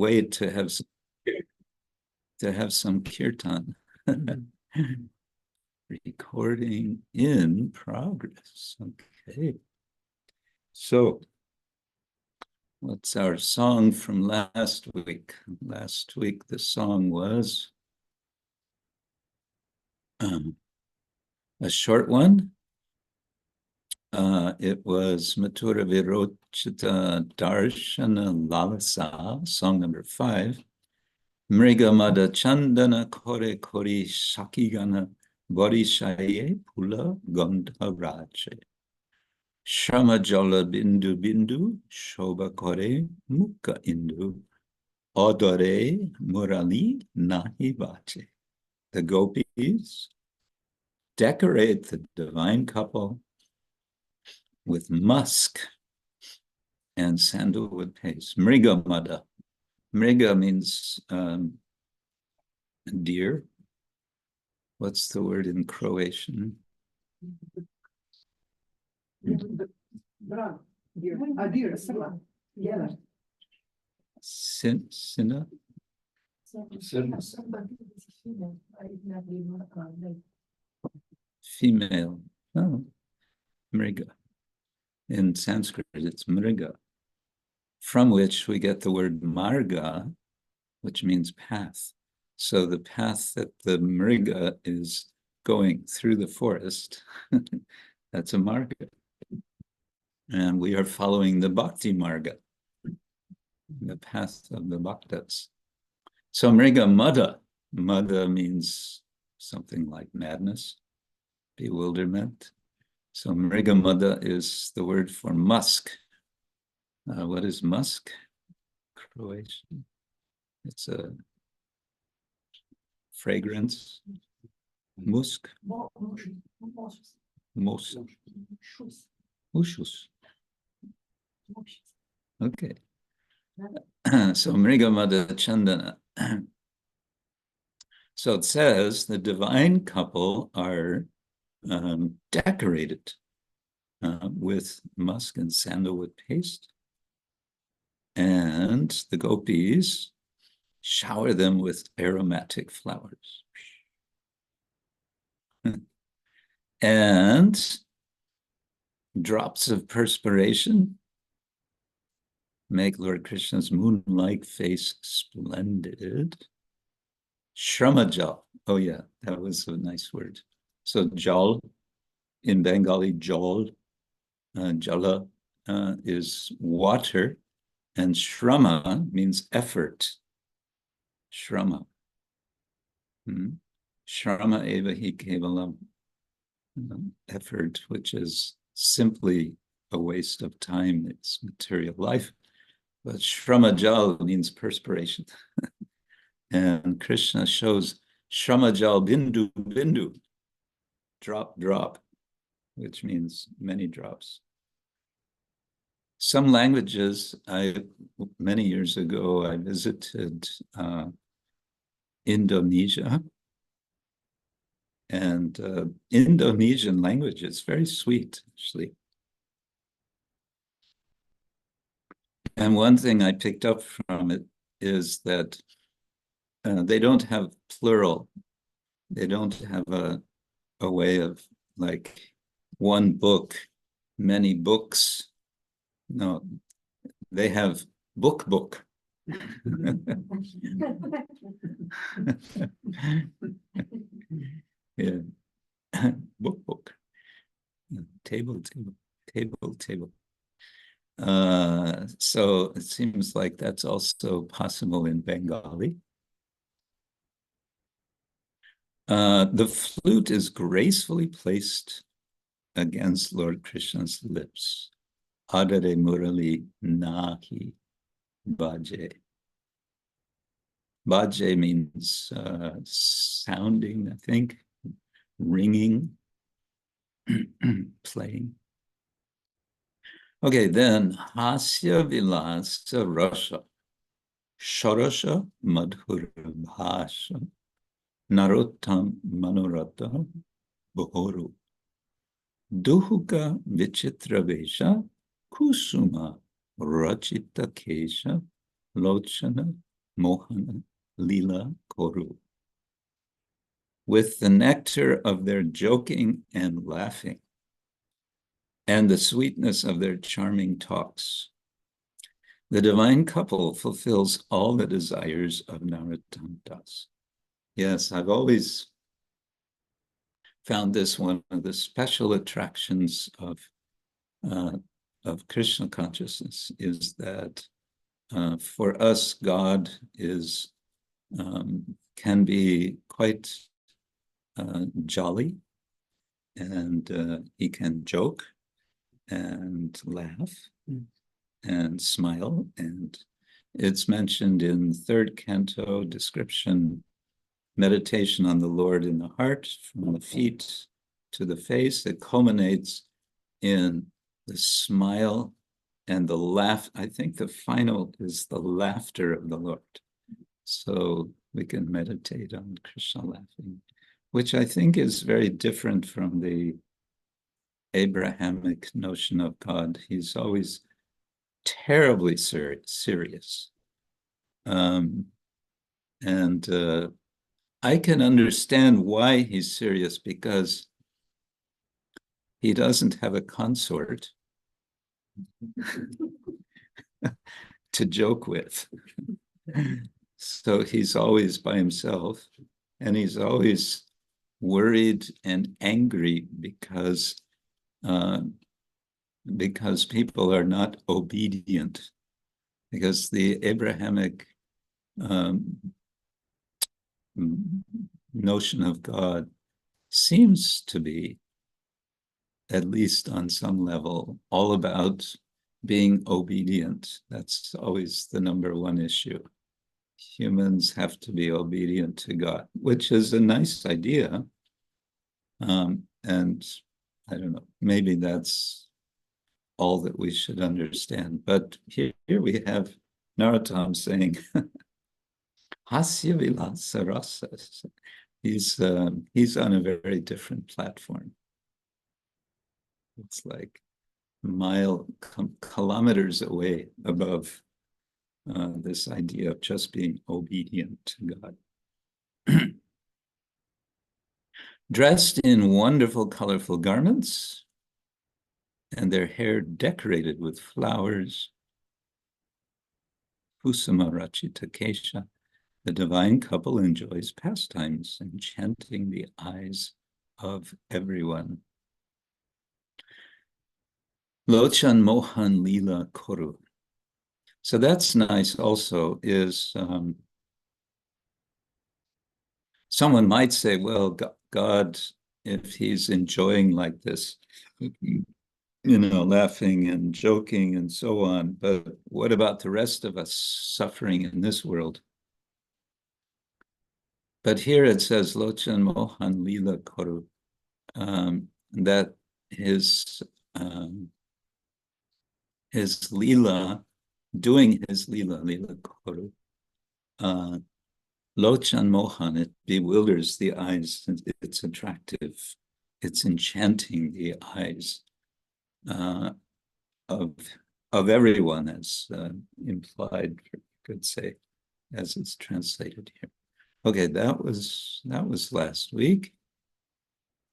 wait to have some kirtan. Recording in progress. Okay. So, what's our song from last week? Last week the song was a short one. It was Mathura Virochita Darshana Lalasa, song number 5. Mriga Mada Chandana Kore Kori Shakigana Bodhishaye Pula Gandharache. Shrama Jala Bindu Bindu Shobha Kore Mukha Indu Adore Murali Nahi Vache. The gopis decorate the divine couple with musk and sandalwood paste. Mriga Mada. Mriga means deer. What's the word in Croatian? Sina? Female. Oh, mriga. In Sanskrit, it's mriga, from which we get the word marga, which means path. So the path that the mriga is going through the forest, that's a marga. And we are following the bhakti marga, the path of the bhaktas. So mriga mada. Mada means something like madness, bewilderment. So mriga mada is the word for musk. What is musk? Croatian. It's a fragrance. Musk. Mushus. Okay. So mriga mada chandana. So it says the divine couple are decorated with musk and sandalwood paste, and the gopis shower them with aromatic flowers. And drops of perspiration make Lord Krishna's moon-like face splendid. Shramajal. Oh yeah, that was a nice word. So jal, in Bengali, jal, jala is water, and shrama means effort. Shrama. Shrama eva hi kevalam. Effort, which is simply a waste of time, it's material life. But shramajal means perspiration. And Krishna shows shramajal bindu bindu, drop drop, which means many drops. Some languages, many years ago, I visited Indonesia. And Indonesian language is very sweet, actually. And one thing I picked up from it is that they don't have plural. They don't have a way of like one book, many books. No, they have book. Yeah, book, table. So it seems like that's also possible in Bengali. The flute is gracefully placed against Lord Krishna's lips. Adare murali nahi bhaje. Bhaje means sounding, I think, ringing, playing. Okay, then hasya vilasa rasa, sharasha madhura bhasha, Narottama manoratha bohoru, duhuka vichitra vesha, kusuma rachita kesha, lochana Mohana-līlā koru. With the nectar of their joking and laughing, and the sweetness of their charming talks, the divine couple fulfills all the desires of Narottama Das. Yes, I've always found this one of the special attractions of Krishna consciousness, is that for us, God is can be quite jolly, and he can joke and laugh and smile. And it's mentioned in third canto description, meditation on the Lord in the heart, from the feet to the face. It culminates in the smile and the laugh. I think the final is the laughter of the Lord. So we can meditate on Krishna laughing, which I think is very different from the Abrahamic notion of God. He's always terribly serious. I can understand why he's serious, because he doesn't have a consort to joke with. So he's always by himself, and he's always worried and angry because people are not obedient, because the Abrahamic notion of God seems to be, at least on some level, all about being obedient. That's always the number one issue. Humans have to be obedient to God, which is a nice idea. And I don't know, maybe that's all that we should understand. But here we have Narottama saying, Hasya vilasai rasa. He's on a very different platform. It's like kilometers away above this idea of just being obedient to God. Dressed in wonderful, colorful garments, and their hair decorated with flowers, Kusuma Rachita Kesha, the divine couple enjoys pastimes, enchanting the eyes of everyone. Lochan Mohan Lila Koru. So that's nice also, is someone might say, well, God, if he's enjoying like this, laughing and joking and so on, but what about the rest of us suffering in this world? But here it says, Lochan Mohan Lila Koru, that his lila, doing his lila koru, Lochan Mohan, it bewilders the eyes, it's attractive, it's enchanting the eyes of everyone, as implied, you could say, as it's translated here. Okay, that was last week.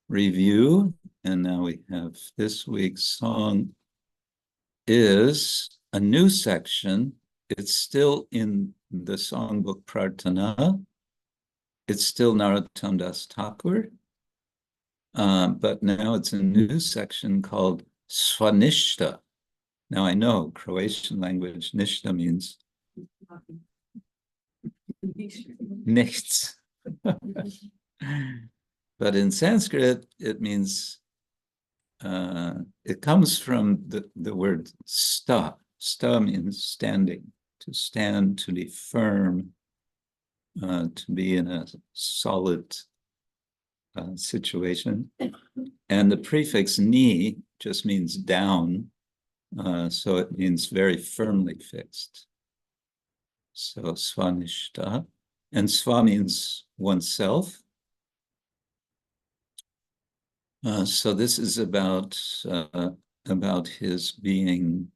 Review, and now we have this week's song is a new section. It's still in the songbook Prarthana. It's still Narottama Das Thakura, but now it's a new section called Swa-nistha. Now I know Croatian language, nishta means nichts. But in Sanskrit, it means, it comes from the word sta. Sta means standing, to stand, to be firm, to be in a solid situation. And the prefix ni just means down, so it means very firmly fixed. So Swa-nistha, and Swa means oneself. So this is about his being,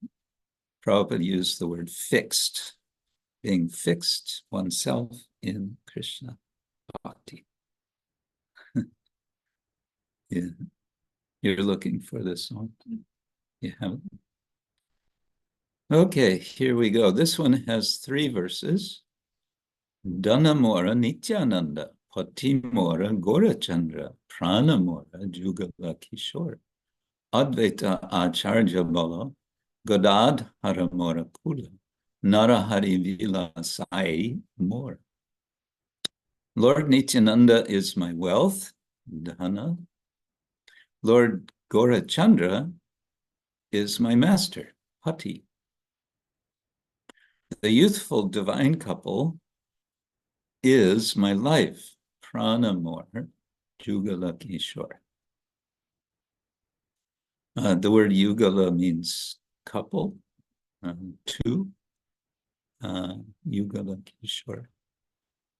Prabhupada used the word fixed. being fixed oneself in Krishna bhakti. Yeah, you're looking for this song. You have it? Okay, here we go. This one has 3 verses. Dhana mora Nityananda, pati mora Gauracandra, prana mora yugala kiśora, Advaita Acarya bala, gadādhara mora kula, Narahari vilasai mora. Lord Nityananda is my wealth, Dhana. Lord Gauracandra is my master, pati. The youthful divine couple is my life, prana mora, yugala kiśora. The word yugala means couple, 2, yugala kiśora.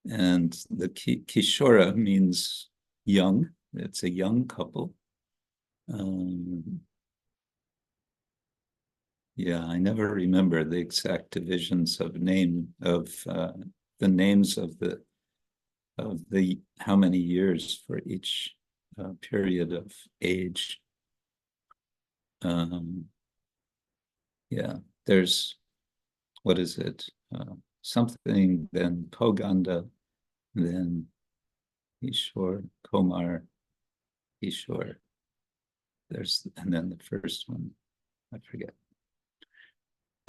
And the kiśora means young. It's a young couple. Yeah, I never remember the exact divisions of the names of the how many years for each period of age. Yeah, there's, what is it? Something, then Paugaṇḍa, then kiśora, Komar, kiśora. And then the first one, I forget.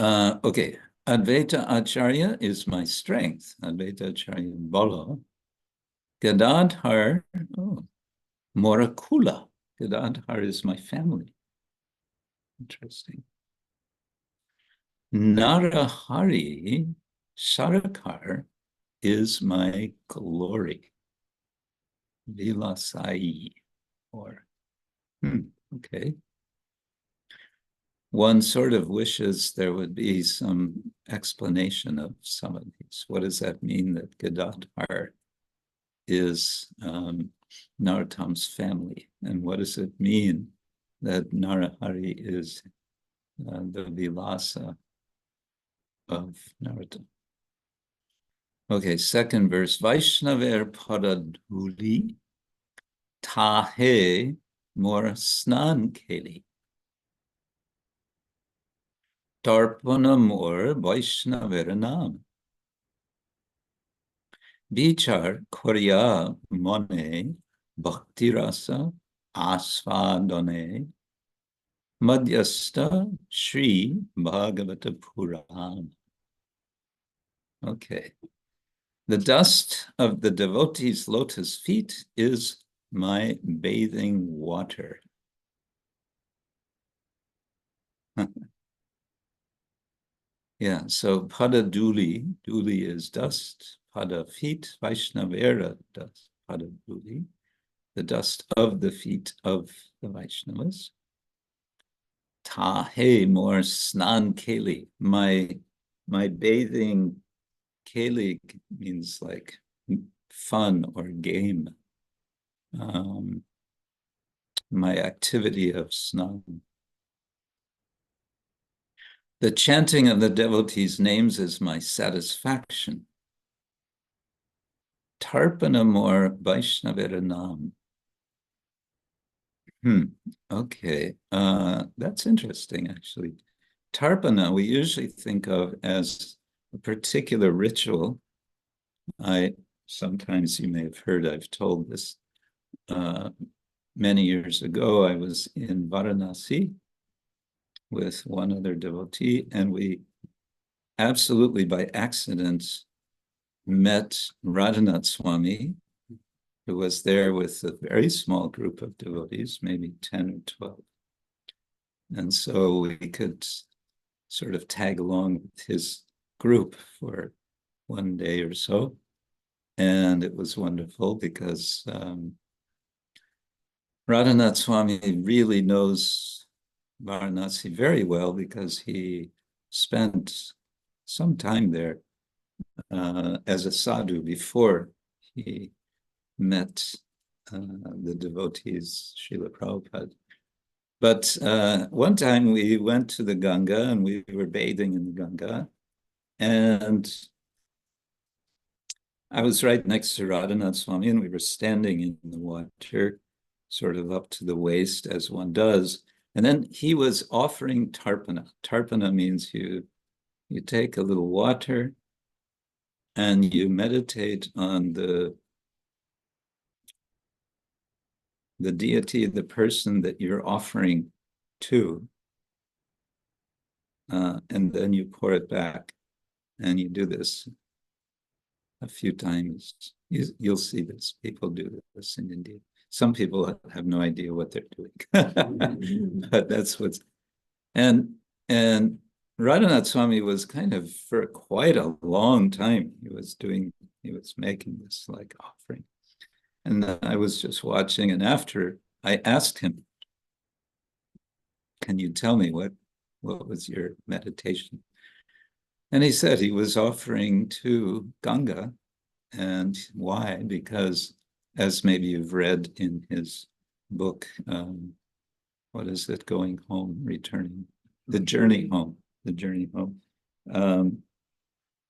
Okay, Advaita Acarya is my strength. Advaita Acarya bala. Gadādhara, mora kula. Gadādhara is my family. Interesting. Narahari Sarakara is my glory. Vilasai, or okay. One sort of wishes there would be some explanation of some of these. What does that mean that Gadādhara is Narottama's family? And what does it mean that Narahari is the vilasai of Narottama? Okay, second verse. Vaishnaver pada dhūli, tāhe mora snan keli. Tarpana mora Vaishnavera nam. Vichar korya mone bhakti rasa asvadane madhyasta Shri Bhagavata Purana. Okay. The dust of the devotee's lotus feet is my bathing water. Yeah, so pada dhūli, dhūli is dust, pada feet, Vaishnavera dust, pada dhūli, the dust of the feet of the Vaishnavas. Tāhe mora snan keli, my bathing keli means like fun or game. My activity of snan. The chanting of the devotees' names is my satisfaction. Tarpana mora Vaishnavera nam. Okay, that's interesting, actually. Tarpana, we usually think of as a particular ritual. Sometimes you may have heard, I've told this many years ago. I was in Varanasi with one other devotee, and we absolutely by accident met Radhanath Swami, who was there with a very small group of devotees, maybe 10 or 12. And so we could sort of tag along with his group for one day or so. And it was wonderful because Radhanath Swami really knows Varanasi very well, because he spent some time there as a sadhu before he met the devotees, Srila Prabhupada. But one time we went to the Ganga and we were bathing in the Ganga, and I was right next to Radhanath Swami, and we were standing in the water, sort of up to the waist, as one does. And then he was offering tarpana. Tarpana means you take a little water and you meditate on the deity, the person that you're offering to, and then you pour it back. And you do this a few times. You'll see this. People do this in India. Some people have no idea what they're doing, but that's what's. And Radhanath Swami was kind of, for quite a long time, he was making this like offering. And I was just watching, and after I asked him, can you tell me what was your meditation? And he said he was offering to Ganga. And why? Because, as maybe you've read in his book, what is it? Going Home, Returning, The Journey Home.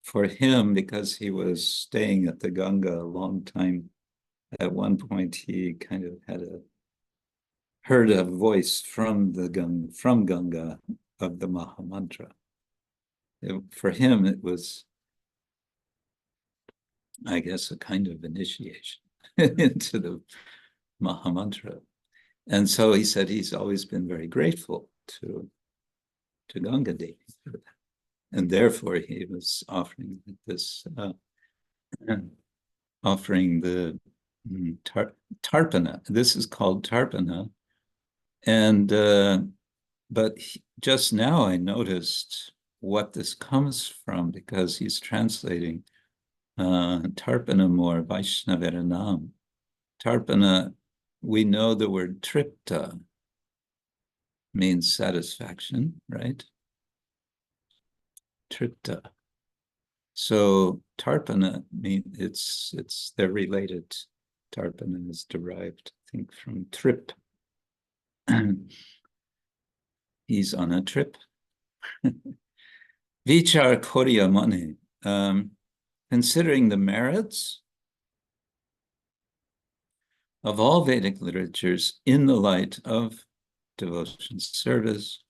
For him, because he was staying at the Ganga a long time, at one point he kind of heard a voice from Ganga of the Mahamantra. For him, it was, I guess, a kind of initiation into the Mahamantra. And so he said he's always been very grateful to Ganga Devi for that. And therefore he was offering this, offering the tarpana. This is called tarpana. And, but just now I noticed what this comes from, because he's translating tarpana more Vaishnaveranam. Tarpana, we know the word tripta means satisfaction, right? Tripta. So tarpana means they're related. Tarpana is derived, I think, from trip. He's on a trip. Vichar Korya Mane, considering the merits of all Vedic literatures in the light of devotion service,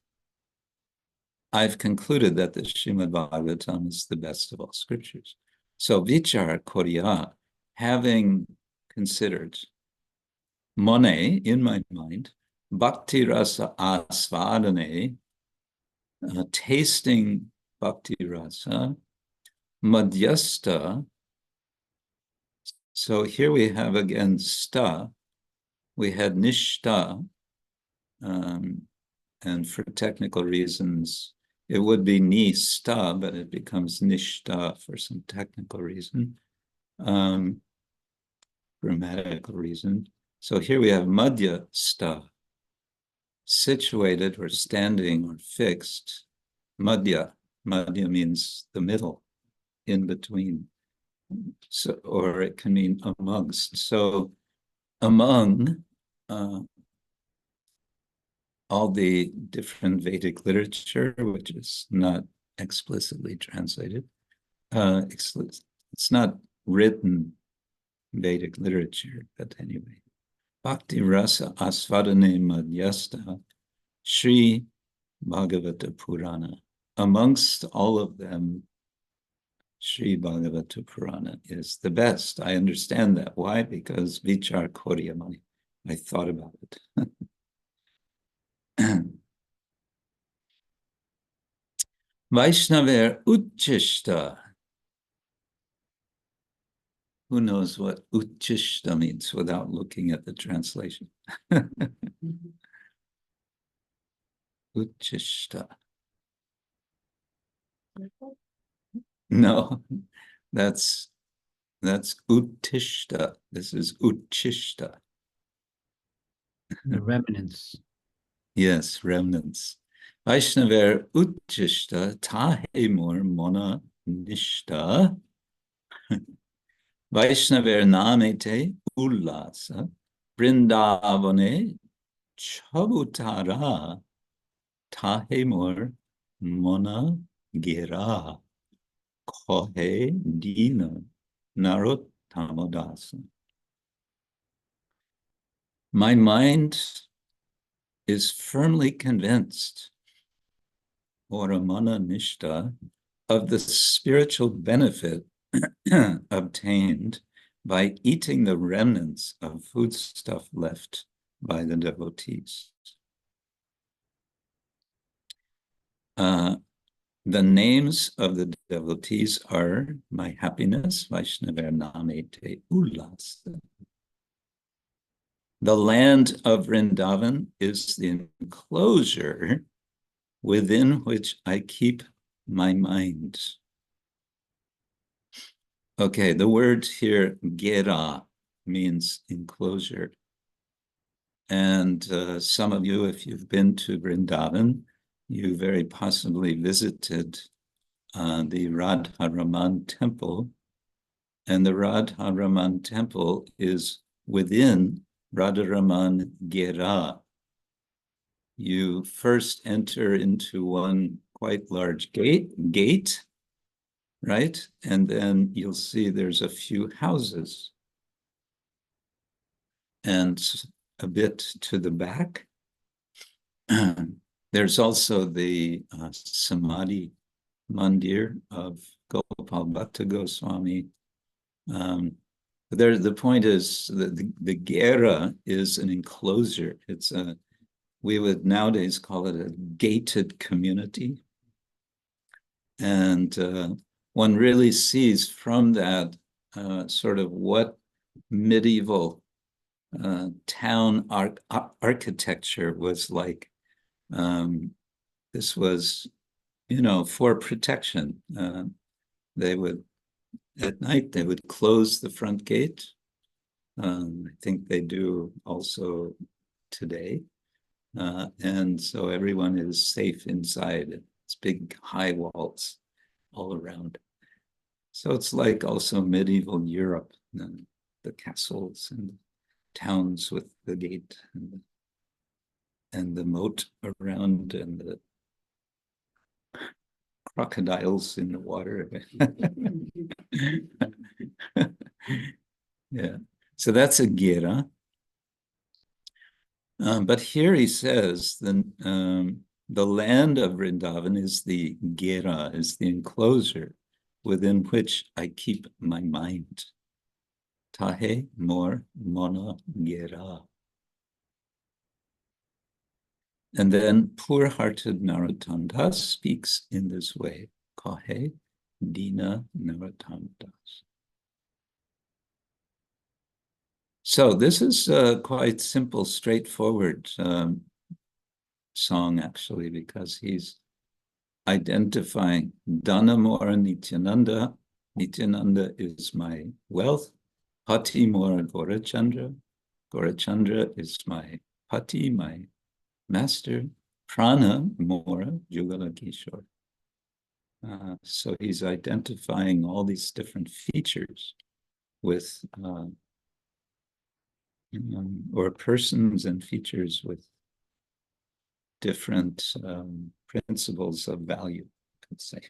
I've concluded that the Srimad Bhagavatam is the best of all scriptures. So Vichar Korya, having considered Mane in my mind, Bhakti Rasa Asvadane, tasting Bhakti Rasa, Madhyasta. So here we have again sta. We had nishta, and for technical reasons, it would be nista, but it becomes nishta for some technical reason, grammatical reason. So here we have madhyasta, situated or standing or fixed. Madhya means the middle, in between. So, or it can mean amongst. So among all the different Vedic literature, which is not explicitly translated, it's not written Vedic literature, but anyway. Bhakti Rasa Asvadane Madhyasta Sri Bhagavata Purana. Amongst all of them, Sri Bhagavata Purana is the best. I understand that. Why? Because Vichar Koryamani. I thought about it. Vaishnaver Uchishta. Who knows what Uchishta means without looking at the translation? Uchishta. No, that's Uttishta. This is Uchishta. The remnants. Yes, remnants. Vaishnaver Uchishta tāhe mona nishta. Vaishnaver namete ullasa brindavane chabutara tāhe mona gira kohe dina Narottama Dasa. My mind is firmly convinced, mora nishta, of the spiritual benefit obtained by eating the remnants of foodstuff left by the devotees. The names of the devotees are My Happiness, Vaishnavar Namete Ulasa. The land of Vrindavan is the enclosure within which I keep my mind. Okay, the word here, gera, means enclosure. And some of you, if you've been to Vrindavan, you very possibly visited the Radharaman temple. And the Radharaman temple is within Radharaman Gera. You first enter into one quite large gate, right? And then you'll see there's a few houses. And a bit to the back, there's also the Samadhi Mandir of Gopal Bhatta Goswami. The point is that the Gera is an enclosure. We would nowadays call it a gated community. And one really sees from that sort of what medieval town architecture was like. This was, for protection. At night, they would close the front gate. I think they do also today. And so everyone is safe inside. It's big high walls all around. So it's like also medieval Europe, the castles and towns with the gate and the moat around and the crocodiles in the water. Yeah, so that's a gira. But here he says the land of Vrindavan is the gira, is the enclosure within which I keep my mind. Tāhe mora gira. And then poor-hearted Narottama speaks in this way. Kahe dina Narottama. So this is a quite simple, straightforward song, actually, because he's identifying Dhana mora Nityananda. Nityananda is my wealth. Pati mora Gauracandra. Gauracandra is my pati, my master. Prana mora yugala kiśora. So he's identifying all these different features with or persons and features with different principles of value, I could say.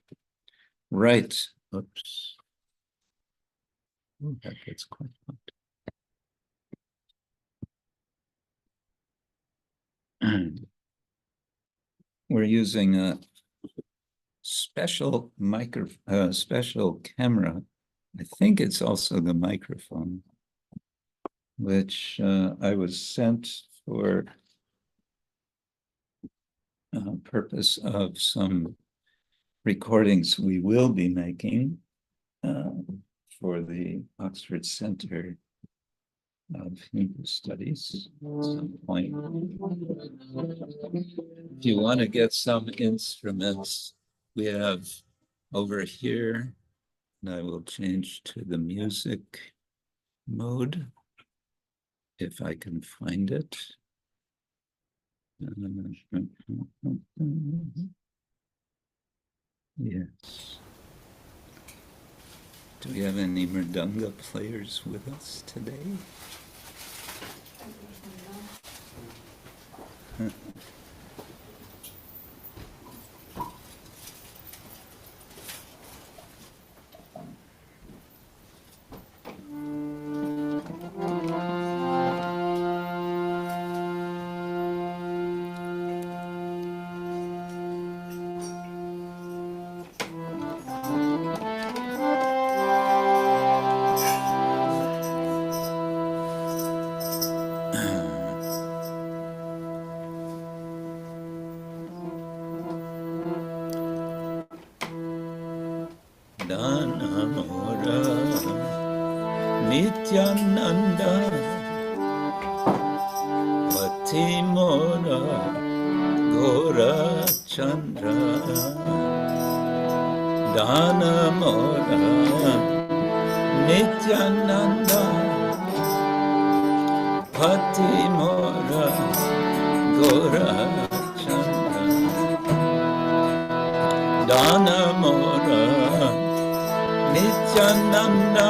Right. Oops. Oh, that gets quite hot. We're using a special special camera. I think it's also the microphone, which I was sent for purpose of some recordings we will be making for the Oxford Center of Hindu Studies at some point. If you want to get some instruments, we have over here, and I will change to the music mode if I can find it. Yes. Do we have any mridanga players with us today? Nityananda pati mora Gauracandra Dhana mora Nityananda pati mora Gauracandra Dhana mora Nityananda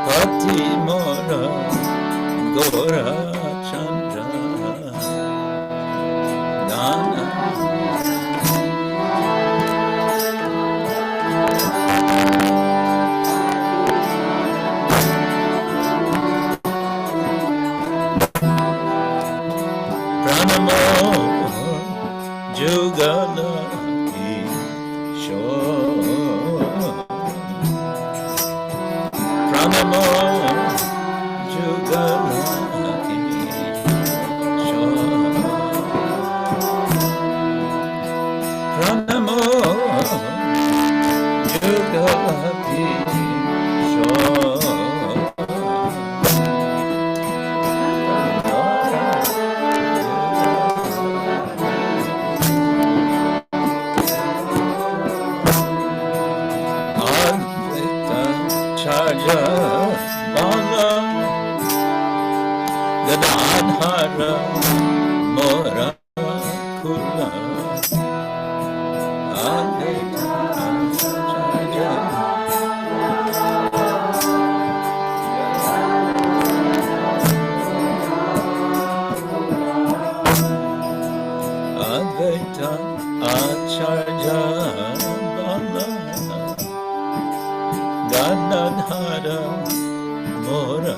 pati mora Gauracandra Dhana Pranamo yugala kiśora Pranamo yugala kiśora Pranamo yugala kiśora Advaita Acarya bala gadādhara mora kula Advaita Acarya Advaita Acarya bala gadādhara mora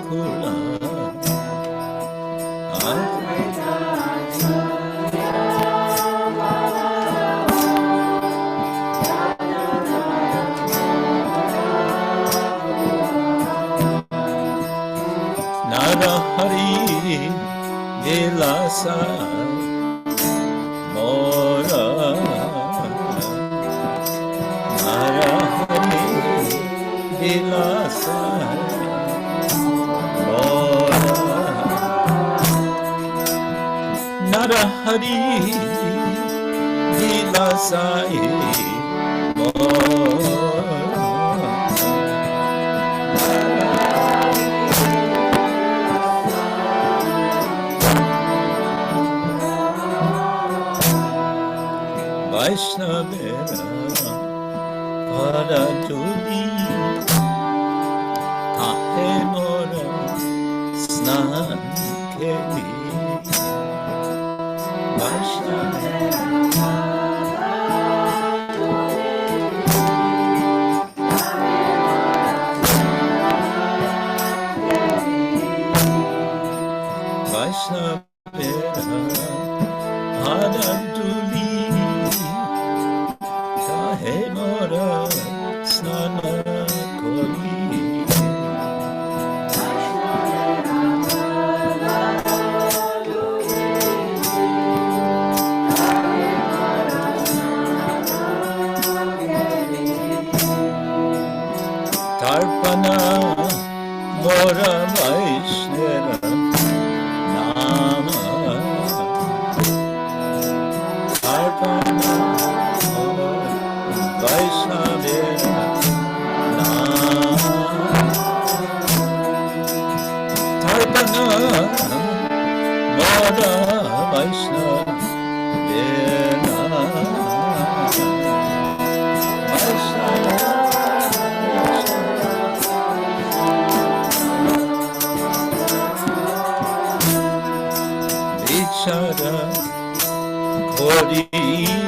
kula Advaita Narahari vilasai mora Narahari vilasai mora Narahari vilasai mora Vaishnavera pada dhūli tāhe mora snan keli Vaishnavera pada dhūli tāhe mora snan keli Tarpana mora Vaishnava nama Tarpana mora Vaishnava nama Tarpana mora Vaishnava nama Vaishnava Kiśora kori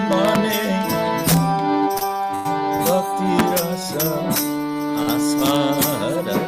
mane bhakti rasa asarane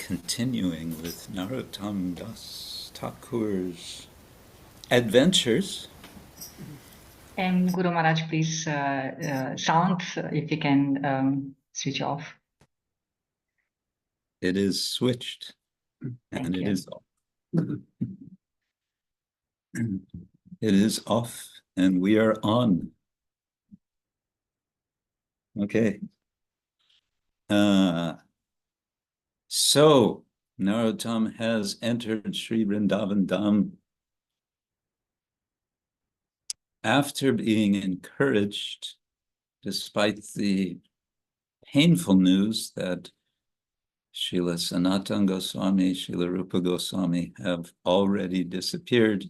continuing with Narottama Das Thakur's adventures. And Guru Maharaj, please sound if you can switch off. It is switched, and it is off. It is off, and we are on. Okay. So Narottama has entered Sri Vrindavan Dham after being encouraged, despite the painful news that Srila Sanatana Goswami, Srila Rupa Goswami have already disappeared,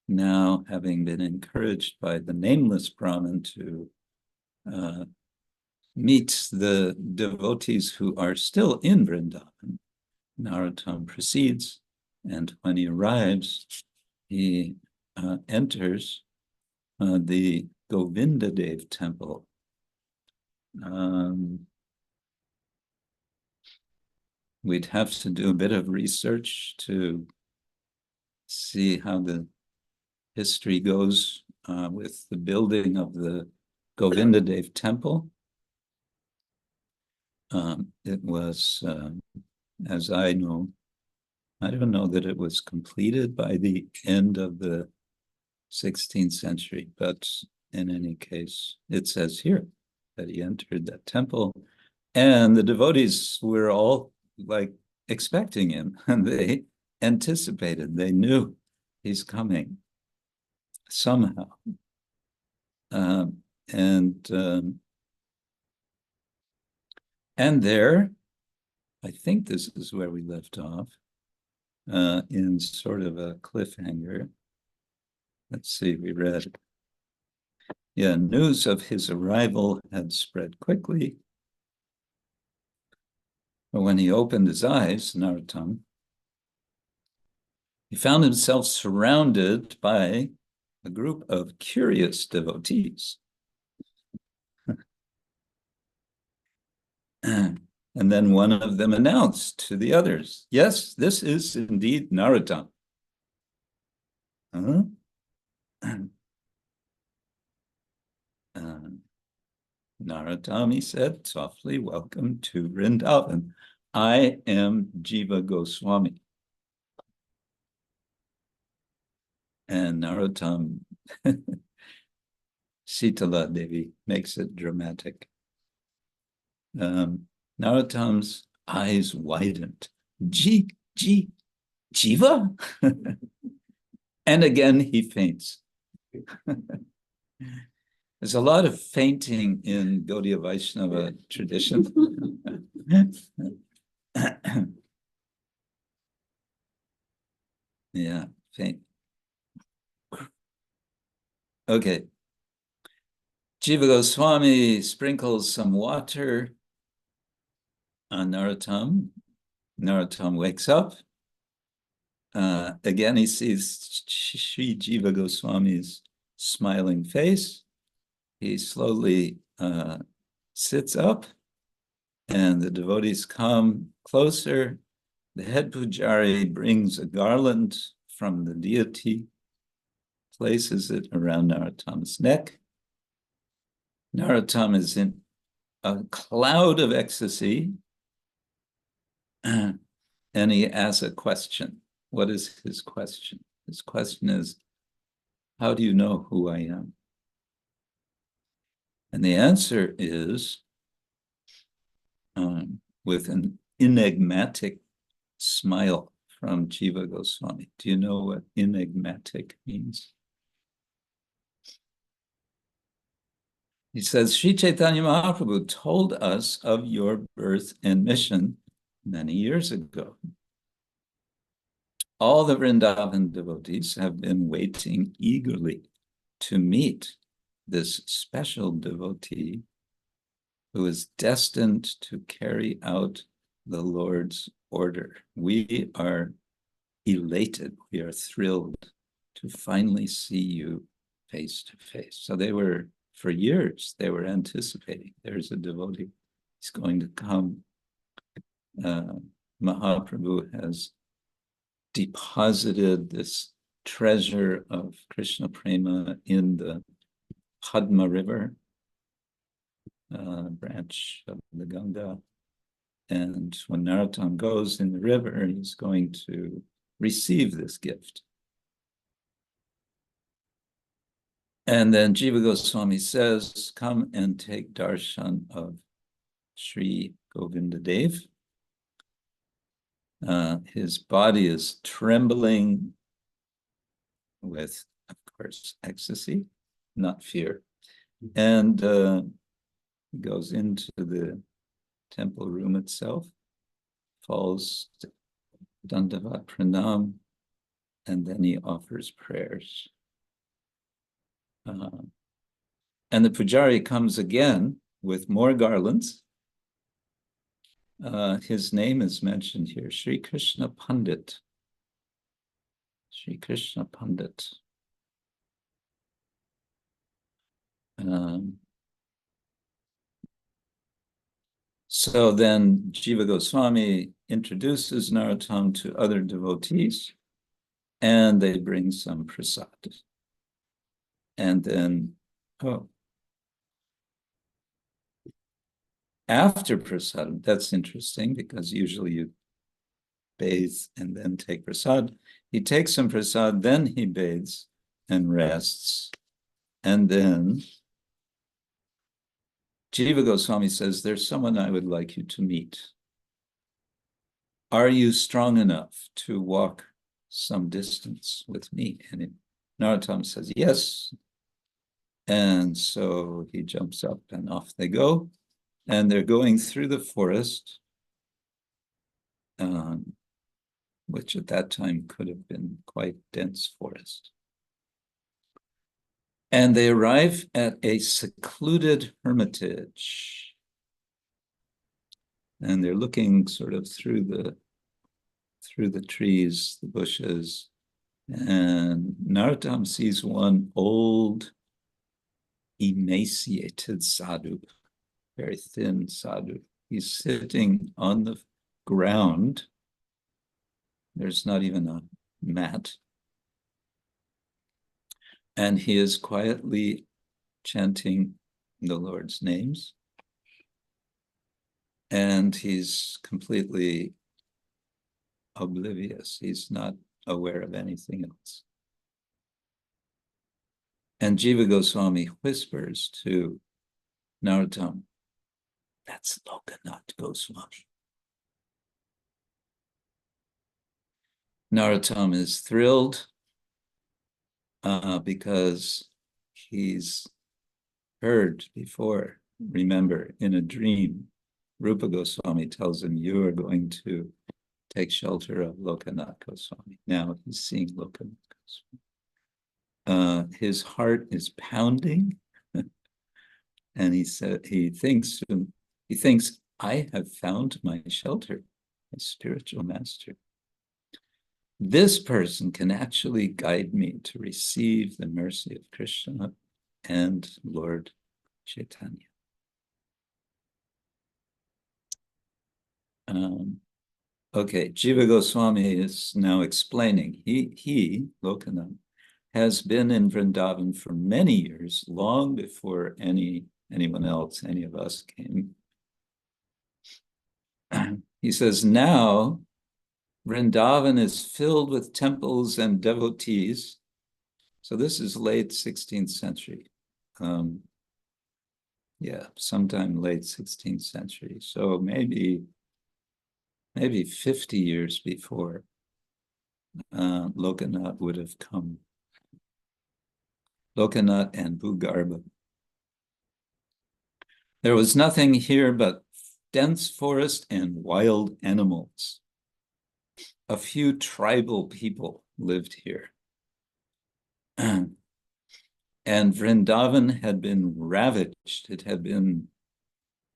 now having been encouraged by the nameless Brahmin to meet the devotees who are still in Vrindavan. Narottama proceeds, and when he arrives, he enters the Govindadev temple. We'd have to do a bit of research to see how the history goes with the building of the Govindadev temple. It was, as I know, I don't know that it was completed by the end of the 16th century, but in any case, it says here that he entered that temple, and the devotees were all like expecting him, and they anticipated, they knew he's coming somehow. And there, I think this is where we left off, in sort of a cliffhanger. Let's see, we read, news of his arrival had spread quickly. But when he opened his eyes, Narottama, he found himself surrounded by a group of curious devotees. And then one of them announced to the others, yes, this is indeed Narottama. Narottama, he said softly, welcome to Vrindavan. I am Jiva Goswami. And Narottama, Sitala Devi makes it dramatic. Narottama's eyes widened. Jiva? And again, he faints. There's a lot of fainting in Gaudiya Vaishnava tradition. Yeah, faint. Okay. Jiva Goswami sprinkles some water on Narottama. Narottama wakes up. Again, he sees Sri Jiva Goswami's smiling face. He slowly sits up, and the devotees come closer. The head pujari brings a garland from the deity, places it around Narottama's neck. Narottama is in a cloud of ecstasy, and he asks a question. What is his question? His question is, how do you know who I am? And the answer is, with an enigmatic smile from Jiva Goswami. Do you know what enigmatic means? He says, Sri Chaitanya Mahaprabhu told us of your birth and mission many years ago. All the Vrindavan devotees have been waiting eagerly to meet this special devotee who is destined to carry out the Lord's order. We are elated, we are thrilled to finally see you face to face. So they were, for years, they were anticipating, there's a devotee, he's going to come. Mahaprabhu has deposited this treasure of Krishna Prema in the Padma River, branch of the Ganga. And when Narottama goes in the river, he's going to receive this gift. And then Jiva Goswami says, come and take darshan of Sri Govinda Dev. His body is trembling with, of course, ecstasy, not fear. And he goes into the temple room itself, falls dandavat pranam, and then he offers prayers. And the pujari comes again with more garlands. His name is mentioned here, Sri Krishna Pandit. Sri Krishna Pandit. So then Jiva Goswami introduces Narottama to other devotees, and they bring some prasad. And then, after prasad, that's interesting because usually you bathe and then take prasad. He takes some prasad, then he bathes and rests. And then Jiva Goswami says, there's someone I would like you to meet. Are you strong enough to walk some distance with me? And Narottama says, yes. And so he jumps up and off they go. And they're going through the forest, which at that time could have been quite dense forest. And they arrive at a secluded hermitage. And they're looking sort of through the trees, the bushes. And Narottama sees one old, emaciated sadhu, very thin sadhu. He's sitting on the ground. There's not even a mat. And he is quietly chanting the Lord's names. And he's completely oblivious. He's not aware of anything else. And Jiva Goswami whispers to Narottama, that's Lokanath Goswami. Narottama is thrilled because he's heard before, remember, in a dream, Rupa Goswami tells him, you are going to take shelter of Lokanath Goswami. Now he's seeing Lokanath Goswami. His heart is pounding, and he thinks, I have found my shelter, my spiritual master. This person can actually guide me to receive the mercy of Krishna and Lord Chaitanya. Okay, Jiva Goswami is now explaining. He, Lokanath, has been in Vrindavan for many years, long before anyone else, any of us came. He says, now Vrindavan is filled with temples and devotees. So this is late 16th century. Sometime late 16th century. So maybe 50 years before Lokanath would have come. Lokanath and Bhugarbha. There was nothing here but dense forest and wild animals. A few tribal people lived here. And Vrindavan had been ravaged. It had been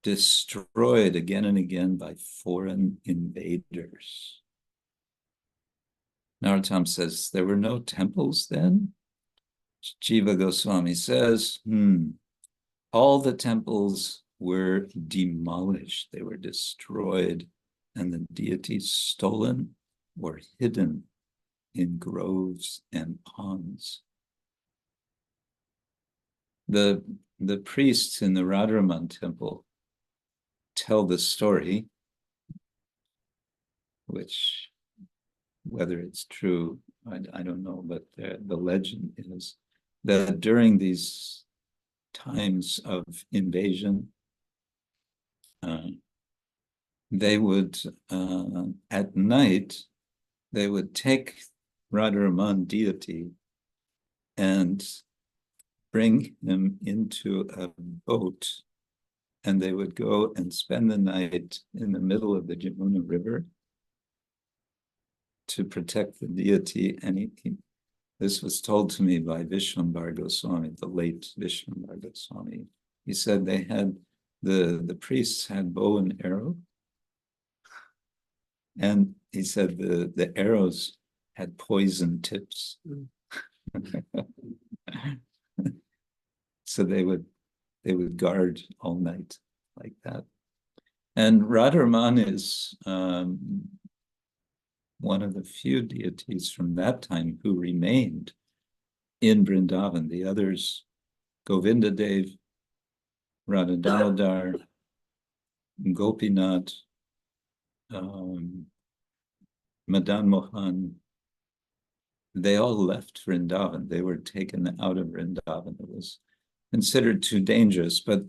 destroyed again and again by foreign invaders. Narottama says, there were no temples then? Jiva Goswami says, all the temples were demolished. They were destroyed and the deities stolen or hidden in groves and ponds. The priests in the Radharaman temple tell the story, which, whether it's true, I don't know, but the legend is that during these times of invasion, they would, at night, they would take Radharaman deity and bring him into a boat, and they would go and spend the night in the middle of the Jamuna River to protect the deity. And this was told to me by Vishwambar Goswami, the late Vishwambar Goswami. He said they had, the priests had bow and arrow, and he said the arrows had poison tips. So they would guard all night like that. And Radharaman is one of the few deities from that time who remained in Vrindavan. The others, Govinda Dev, Radha Damodar, Gopinath, Madan Mohan, they all left Vrindavan. They were taken out of Vrindavan. It was considered too dangerous, but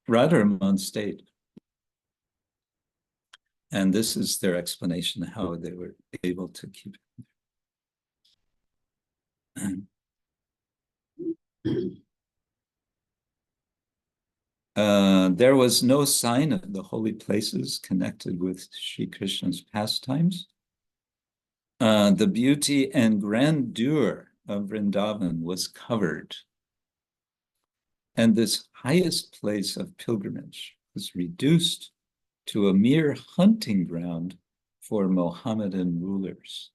Radharaman stayed. And this is their explanation of how they were able to keep it. There was no sign of the holy places connected with Sri Krishna's pastimes. The beauty and grandeur of Vrindavan was covered, and this highest place of pilgrimage was reduced to a mere hunting ground for Mohammedan rulers.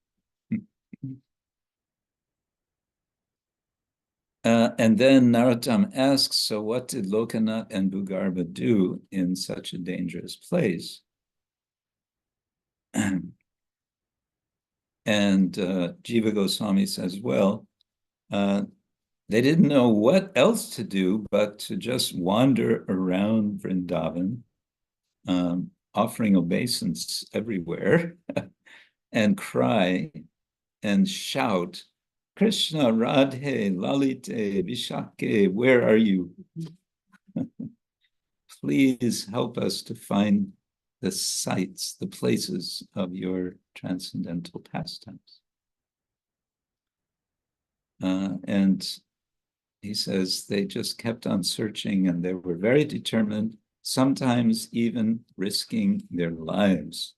And then Narottama asks, so what did Lokanath and Bhugarbha do in such a dangerous place? And Jiva Goswami says, well, they didn't know what else to do but to just wander around Vrindavan, offering obeisance everywhere, and cry and shout, Krishna, Radhe, Lalite, Vishake, where are you? Please help us to find the sites, the places of your transcendental pastimes. And he says they just kept on searching, and they were very determined, sometimes even risking their lives.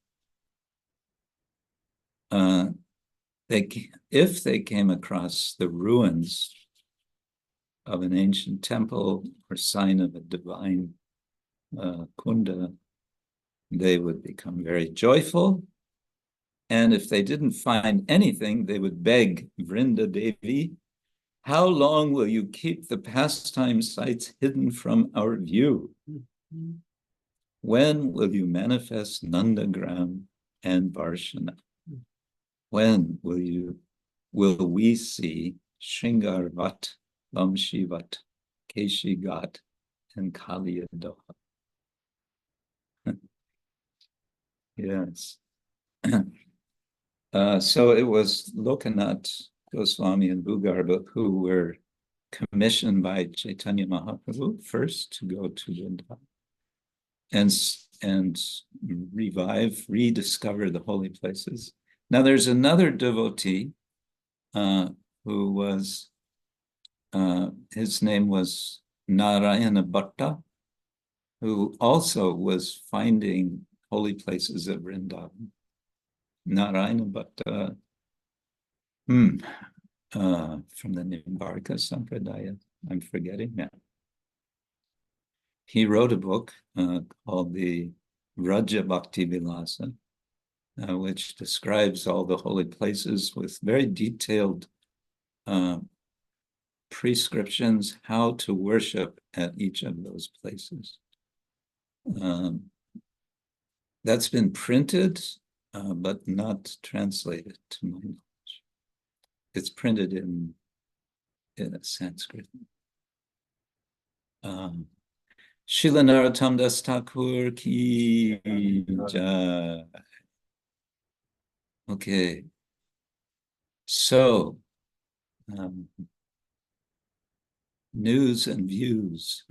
If they came across the ruins of an ancient temple or sign of a divine kunda, they would become very joyful. And if they didn't find anything, they would beg Vrinda Devi, how long will you keep the pastime sites hidden from our view? When will you manifest Nandagram and Varshana? When will we see Shringarvat, Vamshivat, Keshigat, and Kaliyadoha? Yes. So it was Lokanath Goswami and Bhugarbha who were commissioned by Chaitanya Mahaprabhu first to go to Vrindavan and rediscover the holy places. Now there's another devotee who was, his name was Narayana Bhatta, who also was finding holy places at Vrindavan. Narayana Bhatta, from the Nimbarka Sampradaya, I'm forgetting now. He wrote a book called the Vraja Bhakti Vilasa, which describes all the holy places with very detailed prescriptions how to worship at each of those places. That's been printed, but not translated to my knowledge. It's printed in a Sanskrit. Srila Narottama Das Thakur ki jai. Okay. So, news and views.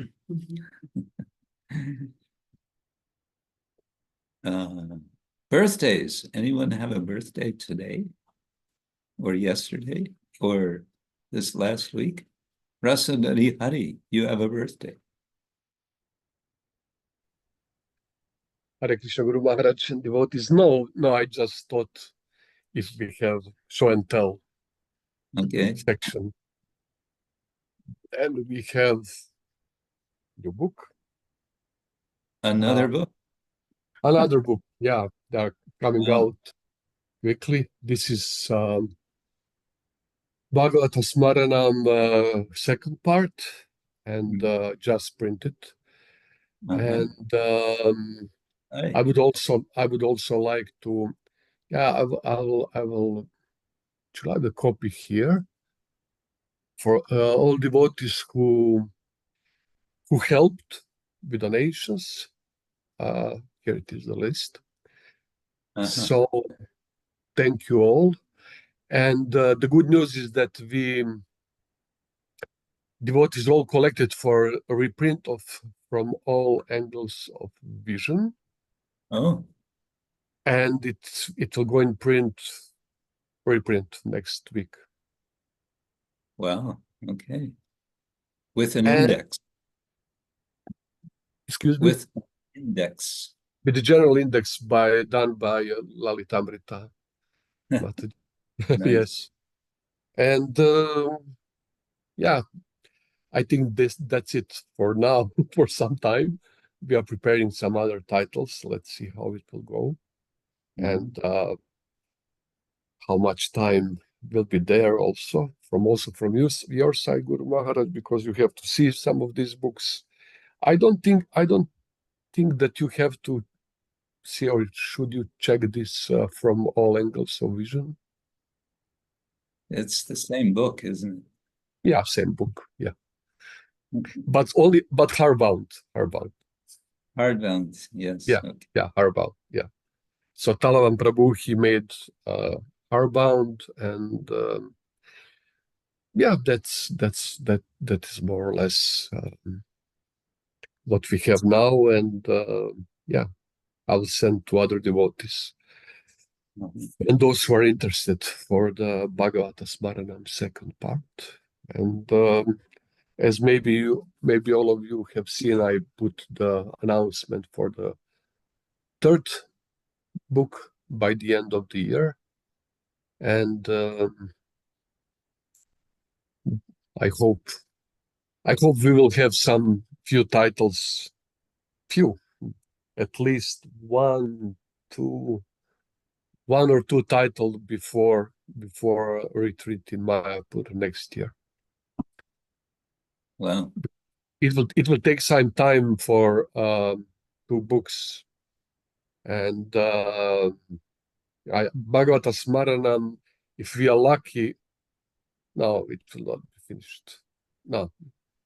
Birthdays. Anyone have a birthday today? Or yesterday? Or this last week? Rasa Narahari, you have a birthday. Hare Krishna Guru Maharaj and devotees. No, I just thought if we have show and tell Okay. section. And we have the book. Another book. Another book, yeah, they are coming Oh. out quickly. This is Bhagavata-smaranam second part, and just printed. And Aye. I would also like to, yeah, I will should I have a copy here for all devotees who helped with donations. Here it is, the list. So thank you all. And the good news is that we devotees all collected for a reprint of From All Angles of Vision. Oh, And it will go in reprint next week. wow. Okay. With an And- index. Excuse me? With an index. With the general index done by Lalitamrita. Mataji. Nice. Yes. And yeah, I think that's it for now, for some time. We are preparing some other titles. Let's see how it will go. And how much time will be there also from your side, Guru Maharaj, because you have to see some of these books. I don't think that you have to see, or should you check this From All Angles of Vision? It's the same book, isn't it? Yeah, same book. Yeah, but hardbound. Hardbound, yes. Yeah. Okay. Yeah, hardbound. Yeah. So Talavan Prabhu, he made hardbound, and yeah, that is more or less what we have now, and yeah, I'll send to other devotees and those who are interested for the Bhagavata Smaranam second part. And as maybe all of you have seen, I put the announcement for the third book by the end of the year, and I hope we will have some few titles, at least one or two titles before retreat in Mayapur next year. Wow. It will take some time for 2 books, and Bhagavata Smaranam, if we are lucky, no, it will not be finished. No,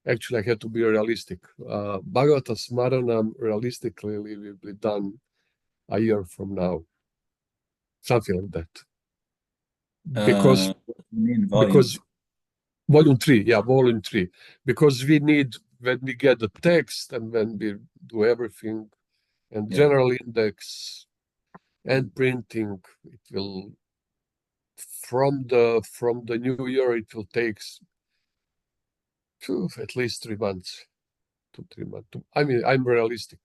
actually, I have to be realistic. Bhagavata Smaranam realistically will be done a year from now, something like that. Because volume 3, yeah, volume 3, because we need, when we get the text and when we do everything, and general index and printing, it will, from the new year, it will take at least 3 months. 2-3 months. I mean, I'm realistic.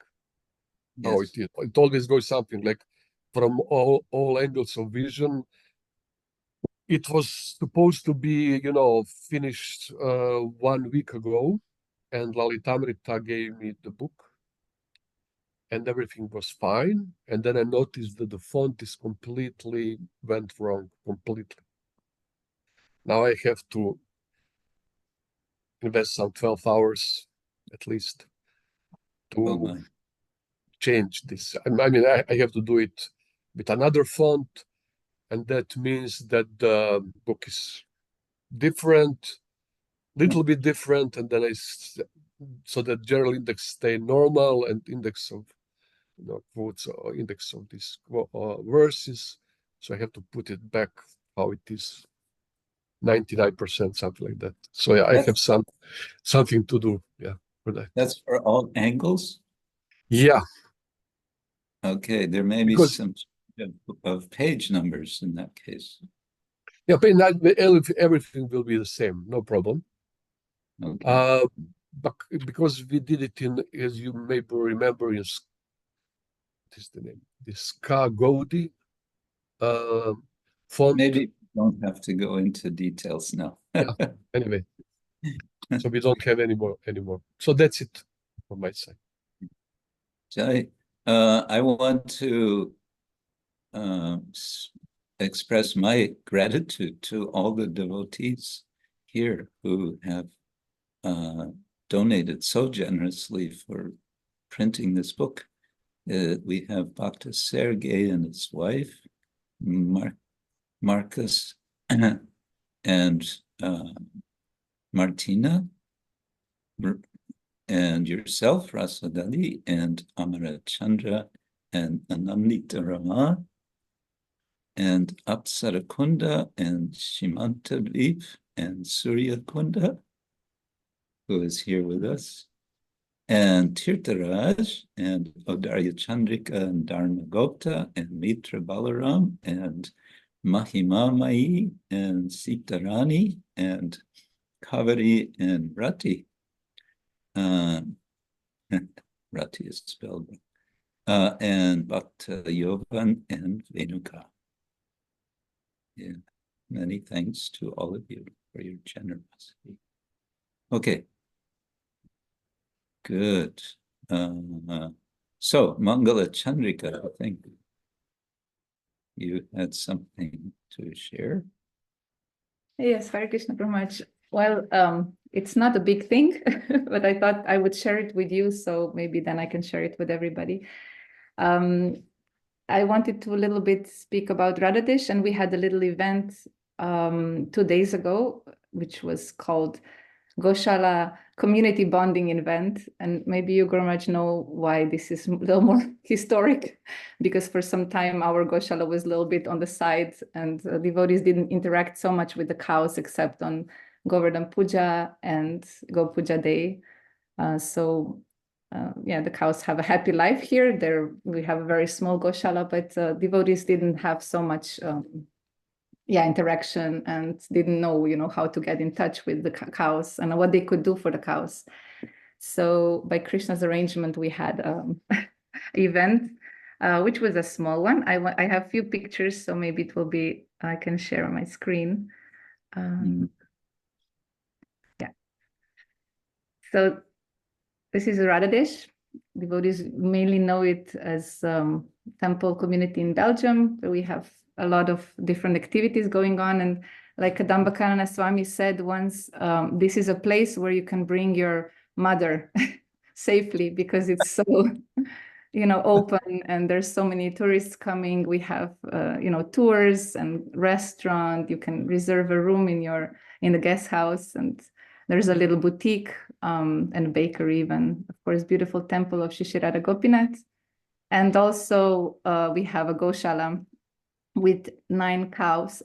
How it is. It always goes something like From all angles of vision. It was supposed to be, finished 1 week ago, and Lalitamrita gave me the book, and everything was fine. And then I noticed that the font is went wrong completely. Now I have to invest some 12 hours at least to change this. I mean, I have to do it with another font, and that means that the book is different, little bit different, and then so that general index stay normal and index of quotes or index of these verses. So I have to put it back how it is, 99%, something like that. So yeah, I have something to do, yeah, for that. That's for all angles? Yeah. Okay, there may be some of page numbers in that case. Yeah, but everything will be the same, no problem. Okay. But because we did it in, as you may remember, in what is the name? The Ska Gaudi font. Maybe you don't have to go into details now. Yeah. Anyway, so we don't have any more. So that's it from my side. Jai, I want to express my gratitude to all the devotees here who have donated so generously for printing this book. We have Bhakta Sergey and his wife, Marcus, and Martina, and yourself, Rasadali, and Amara Chandra, and Anandita Rama, and Apsara Kunda, and Shimanta Deep, and Surya Kunda, who is here with us, and Tirtharaj, and Odarya Chandrika, and Dharma Gupta, and Mitra Balaram, and Mahima Mai, and Sitarani, and Kavari, and Rati. Rati is spelled wrong. And Bhakta Yovan and Venuka. Yeah, many thanks to all of you for your generosity. Okay. Good. So, Mangala Chandrika, I think you had something to share. Yes, Hare Krishna Prabhupada. Well, it's not a big thing, but I thought I would share it with you, so maybe then I can share it with everybody. I wanted to a little bit speak about Radhadesh, and we had a little event 2 days ago, which was called Goshala Community Bonding Event. And maybe you, Guru Maharaj, know why this is a little more historic, because for some time our Goshala was a little bit on the side, and devotees didn't interact so much with the cows except on Govardhan Puja and Go Puja Day. Yeah, the cows have a happy life here. We have a very small Goshala, but devotees didn't have so much interaction and didn't know, how to get in touch with the cows and what they could do for the cows. So by Krishna's arrangement, we had an event, which was a small one. I have a few pictures, so maybe it will be, I can share on my screen. Yeah. So this is Radhadesh. Devotees mainly know it as temple community in Belgium. We have a lot of different activities going on. And like Kadamba Swami said once, this is a place where you can bring your mother safely, because it's so, open, and there's so many tourists coming. We have, tours and restaurant. You can reserve a room in the guest house, and there's a little boutique and a bakery even. Of course, beautiful temple of Shishirada Gopinath. And also we have a Goshala with 7 cows,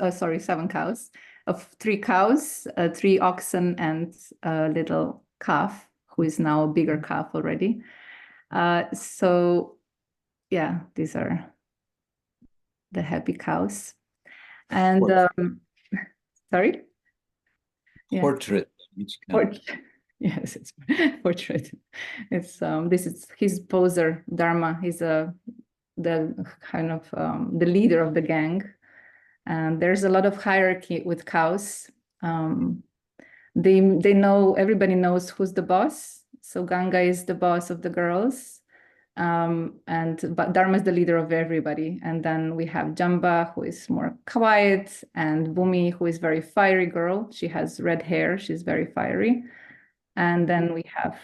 of 3 cows, 3 oxen, and a little calf, who is now a bigger calf already. So yeah, these are the happy cows. And sorry? Yeah. Portrait. Yes, it's portrait. It's this is his poser, Dharma. He's the kind of the leader of the gang, and there's a lot of hierarchy with cows. They know, everybody knows who's the boss. So Ganga is the boss of the girls, but Dharma is the leader of everybody. And then we have Jamba, who is more quiet, and Bhumi, who is very fiery girl. She has red hair. She's very fiery. And then we have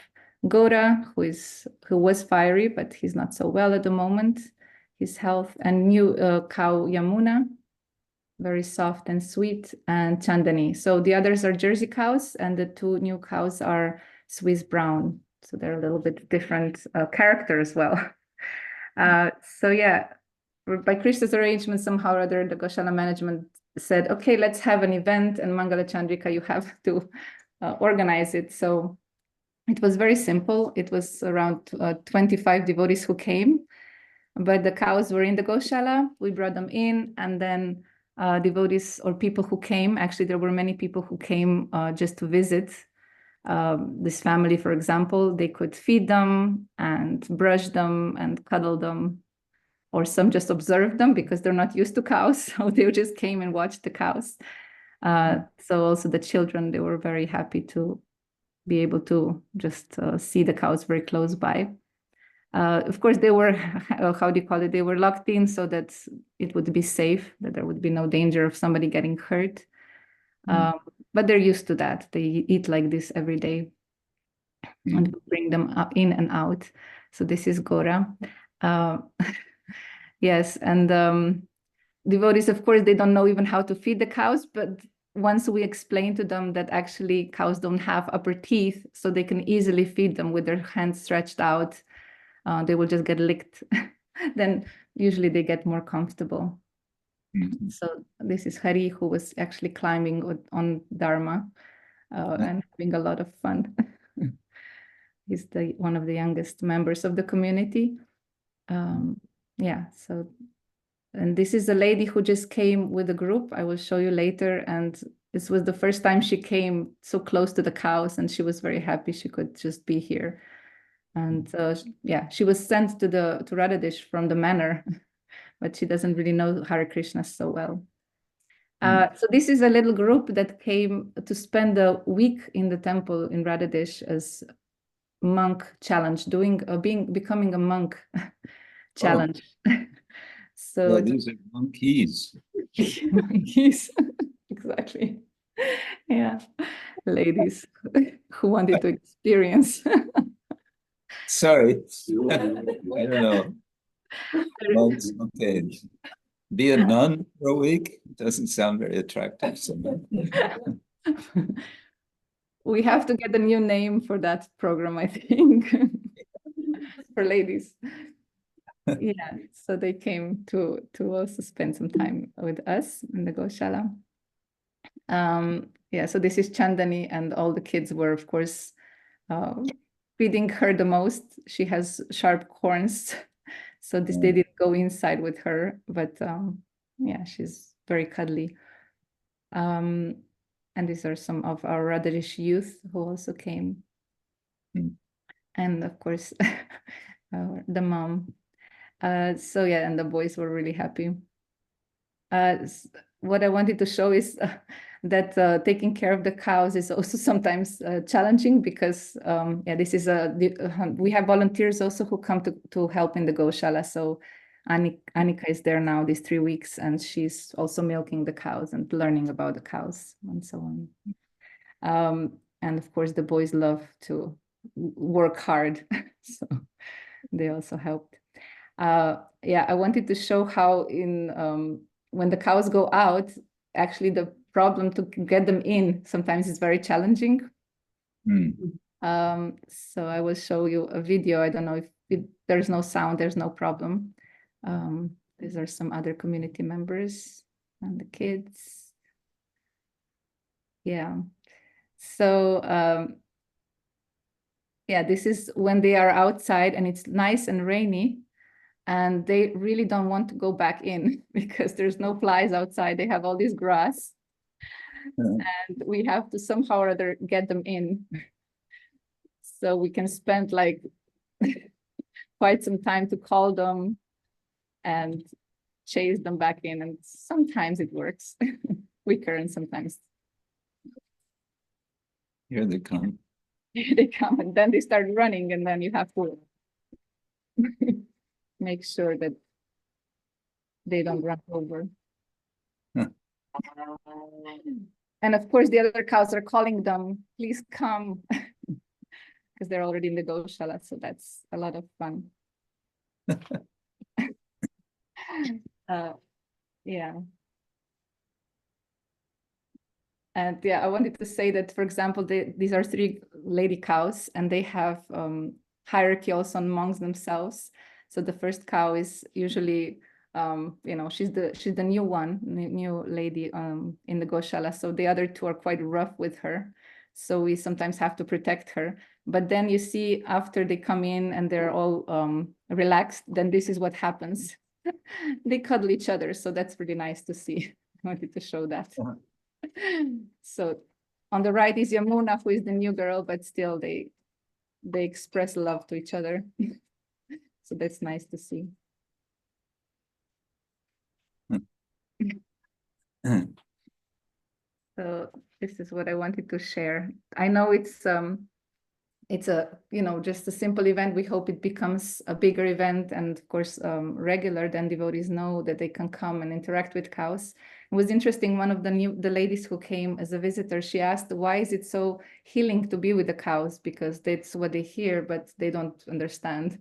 Gora, who was fiery, but he's not so well at the moment, his health, and new cow Yamuna, very soft and sweet, and Chandani. So the others are Jersey cows, and the two new cows are Swiss brown. So they're a little bit different character as well. So yeah, by Krishna's arrangement, somehow or other, the Goshala management said, okay, let's have an event, and Mangala Chandrika, you have to organize it. So it was very simple. It was around 25 devotees who came, but the cows were in the Goshala. We brought them in, and then devotees or people who came, actually there were many people who came just to visit this family, for example. They could feed them and brush them and cuddle them, or some just observed them because they're not used to cows, so they just came and watched the cows. So also the children, they were very happy to be able to just see the cows very close by. Of course, they were, how do you call it? They were locked in so that it would be safe, that there would be no danger of somebody getting hurt. But they're used to that. They eat like this every day, and we bring them up, in and out. So this is Gora. Yes, and devotees, of course, they don't know even how to feed the cows, but once we explain to them that actually cows don't have upper teeth, so they can easily feed them with their hands stretched out, they will just get licked. Then usually they get more comfortable. So this is Hari, who was actually climbing on Dharma and having a lot of fun. He's one of the youngest members of the community. Yeah, so, and this is a lady who just came with a group. I will show you later. And this was the first time she came so close to the cows, and she was very happy she could just be here. And yeah, she was sent to Radhadesh from the manor, but she doesn't really know Hare Krishna so well. So this is a little group that came to spend a week in the temple in Radhadesh as monk challenge, becoming a monk challenge. So these are monkeys. monkeys, exactly. Yeah, ladies who wanted to experience. Sorry, I don't know. Monks, okay. Be a nun for a week doesn't sound very attractive. So. We have to get a new name for that program, I think, for ladies. Yeah, so they came to also spend some time with us in the Goshala. Yeah, so this is Chandani, and all the kids were, of course, feeding her the most. She has sharp horns, so they didn't go inside with her, but yeah, she's very cuddly. And these are some of our Radhadesh youth who also came. And of course, the mom. So yeah, and the boys were really happy. What I wanted to show is that taking care of the cows is also sometimes challenging, because yeah, this is we have volunteers also who come to help in the Goshala. So Annika is there now these 3 weeks, and she's also milking the cows and learning about the cows and so on. And of course, the boys love to work hard, so they also helped. Yeah, I wanted to show how when the cows go out, actually the problem to get them in sometimes is very challenging. So I will show you a video. I don't know if there's no sound, there's no problem. These are some other community members and the kids. Yeah. So yeah, this is when they are outside and it's nice and rainy, and they really don't want to go back in because there's no flies outside. They have all this grass, and we have to somehow or other get them in. So we can spend like quite some time to call them and chase them back in. And sometimes it works quicker, and sometimes. Here they come. Here they come, and then they start running, and then you have to make sure that they don't run over. And of course, the other cows are calling them, please come, because they're already in the Goshala, so that's a lot of fun. Yeah. And yeah, I wanted to say that, for example, these are 3 lady cows, and they have hierarchy also amongst themselves. So the first cow is usually, you know, she's the new one, new lady in the Goshala. So the other 2 are quite rough with her. So we sometimes have to protect her. But then you see, after they come in and they're all relaxed, then this is what happens. They cuddle each other. So that's really nice to see. I wanted to show that. So on the right is Yamuna, who is the new girl, but still they express love to each other. So that's nice to see. So this is what I wanted to share. I know it's a, you know, just a simple event. We hope it becomes a bigger event, and of course regular, then devotees know that they can come and interact with cows. It was interesting, one of the ladies who came as a visitor, she asked, why is it so healing to be with the cows? Because that's what they hear, but they don't understand.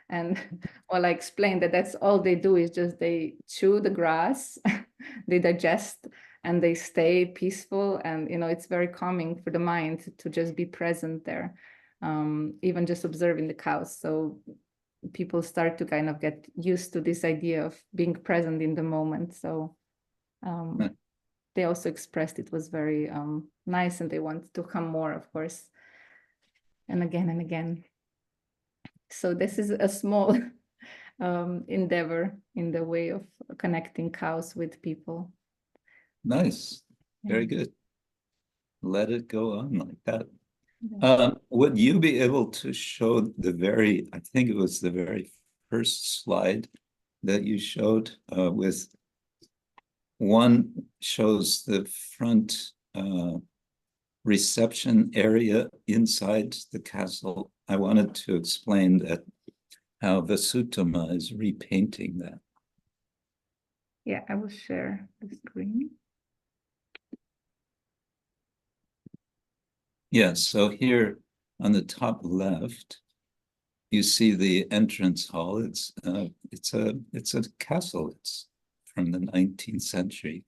And well, I explained that that's all they do, is just they chew the grass, they digest, and they stay peaceful. And, you know, it's very calming for the mind to just be present there, even just observing the cows. So people start to kind of get used to this idea of being present in the moment. So they also expressed it was very nice, and they want to come more, of course, and again and again. So this is a small endeavor in the way of connecting cows with people. Nice. Very Yeah. good. Let it go on like that. Yeah. Would you be able to show I think it was the very first slide that you showed, with one shows the front reception area inside the castle. I wanted to explain that how Vasuttama is repainting that. Yeah, I will share the screen. Yeah, so here on the top left, you see the entrance hall. It's a castle. It's from the 19th century,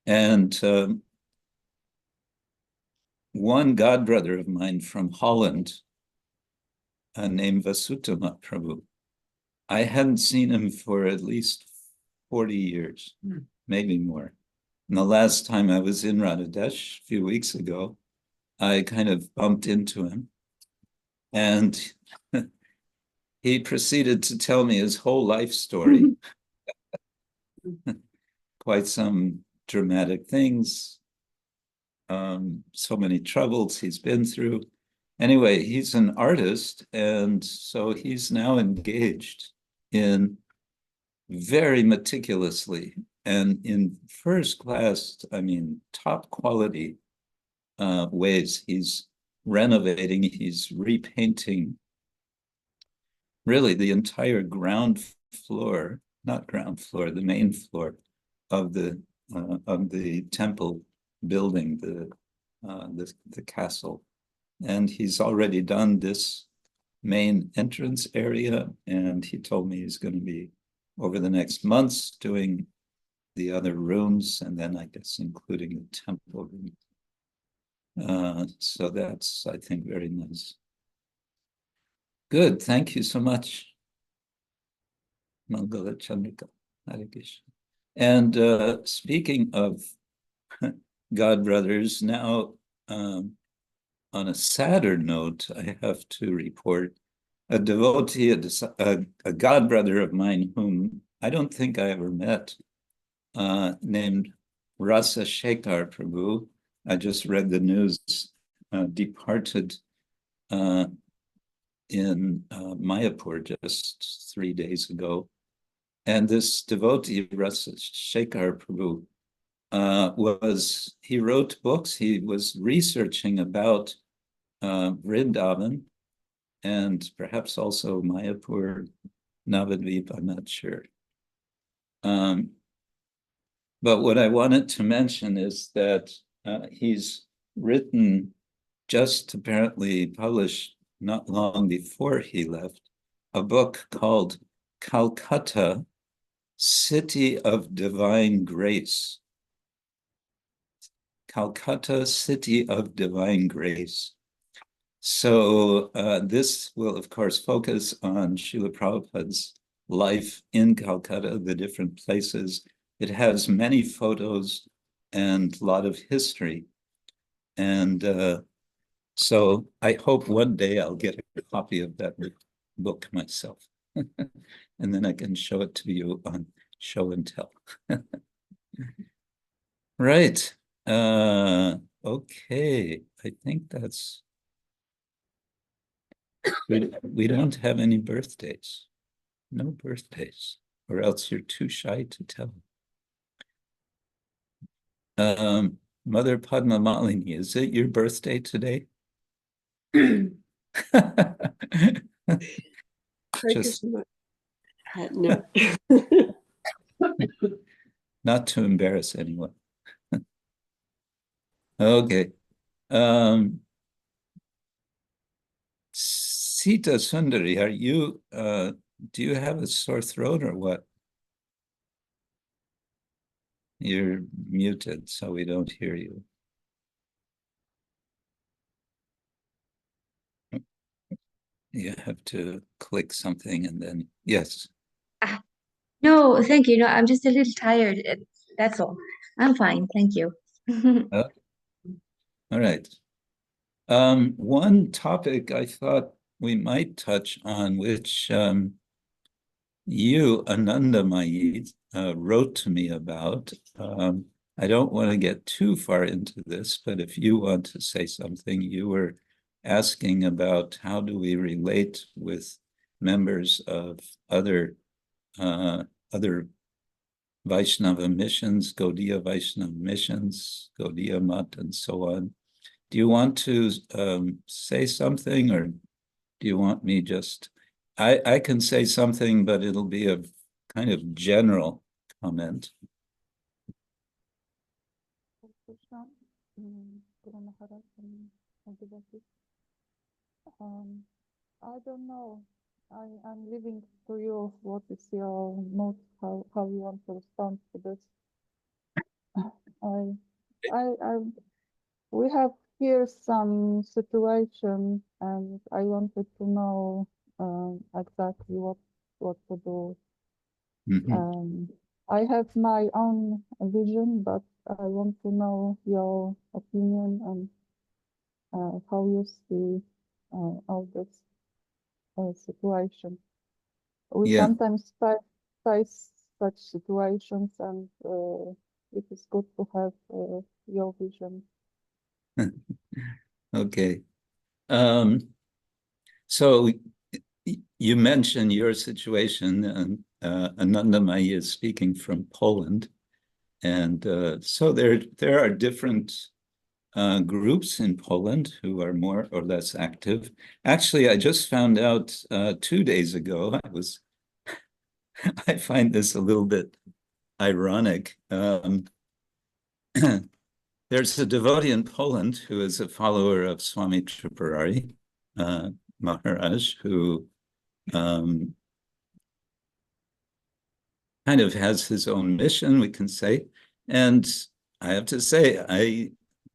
and one godbrother of mine from Holland, named Vasuttama Prabhu, I hadn't seen him for at least 40 years, maybe more. And the last time I was in Radhadesh a few weeks ago, I kind of bumped into him, and he proceeded to tell me his whole life story. Quite some dramatic things, so many troubles he's been through. Anyway, he's an artist, and so he's now engaged in very meticulously and in first class, I mean, top quality ways. He's renovating, he's repainting really the entire ground floor, not ground floor, the main floor of the temple building, the castle. And he's already done this main entrance area, and he told me he's going to be over the next months doing the other rooms, and then I guess including the temple room. So that's, I think, very nice. Good, thank you so much. Mangala Chandrika, Hare Krishna. And speaking of God brothers, now on a sadder note, I have to report a devotee, a God brother of mine whom I don't think I ever met, named Rasa Shekhar Prabhu. I just read the news, departed in Mayapur just 3 days ago. And this devotee, Rasa Shekhar Prabhu, he wrote books. He was researching about Vrindavan and perhaps also Mayapur, Navadvip, I'm not sure. But what I wanted to mention is that he's written, just apparently published not long before he left, a book called Calcutta, City of Divine Grace. Calcutta, City of Divine Grace. So this will, of course, focus on Srila Prabhupada's life in Calcutta, the different places. It has many photos and a lot of history. And so I hope one day I'll get a copy of that book myself. And then I can show it to you on Show and Tell. Right. Okay. I think that's... We don't have any birthdays. No birthdays. Or else you're too shy to tell. Mother Padma Malini, is it your birthday today? Just no. not to embarrass anyone. Okay. Sita Sundari, are you do you have a sore throat or what? You're muted, so we don't hear you. You have to click something and then, yes. No, thank you. No, I'm just a little tired. That's all. I'm fine. Thank you. All right. One topic I thought we might touch on, which you, Anandamayi, wrote to me about. I don't want to get too far into this, but if you want to say something, you were asking about how do we relate with members of other Vaishnava missions, Gaudiya Vaishnava missions, Gaudiya Mat, and so on. Do you want to say something, or do you want me just... I can say something, but it'll be a kind of general comment. I don't know. I'm leaving to you what is your mood, how you want to respond to this. We have here some situation, and I wanted to know exactly what to do. Mm-hmm. I have my own vision, but I want to know your opinion and how you see all this situation. We sometimes face such situations, and it is good to have your vision. Okay. So you mentioned your situation, and Anandamayi is speaking from Poland. And so there are different groups in Poland who are more or less active. Actually, I just found out 2 days ago, I find this a little bit ironic. There's a devotee in Poland who is a follower of Swami Tripurari Maharaj, who kind of has his own mission, we can say. And I have to say,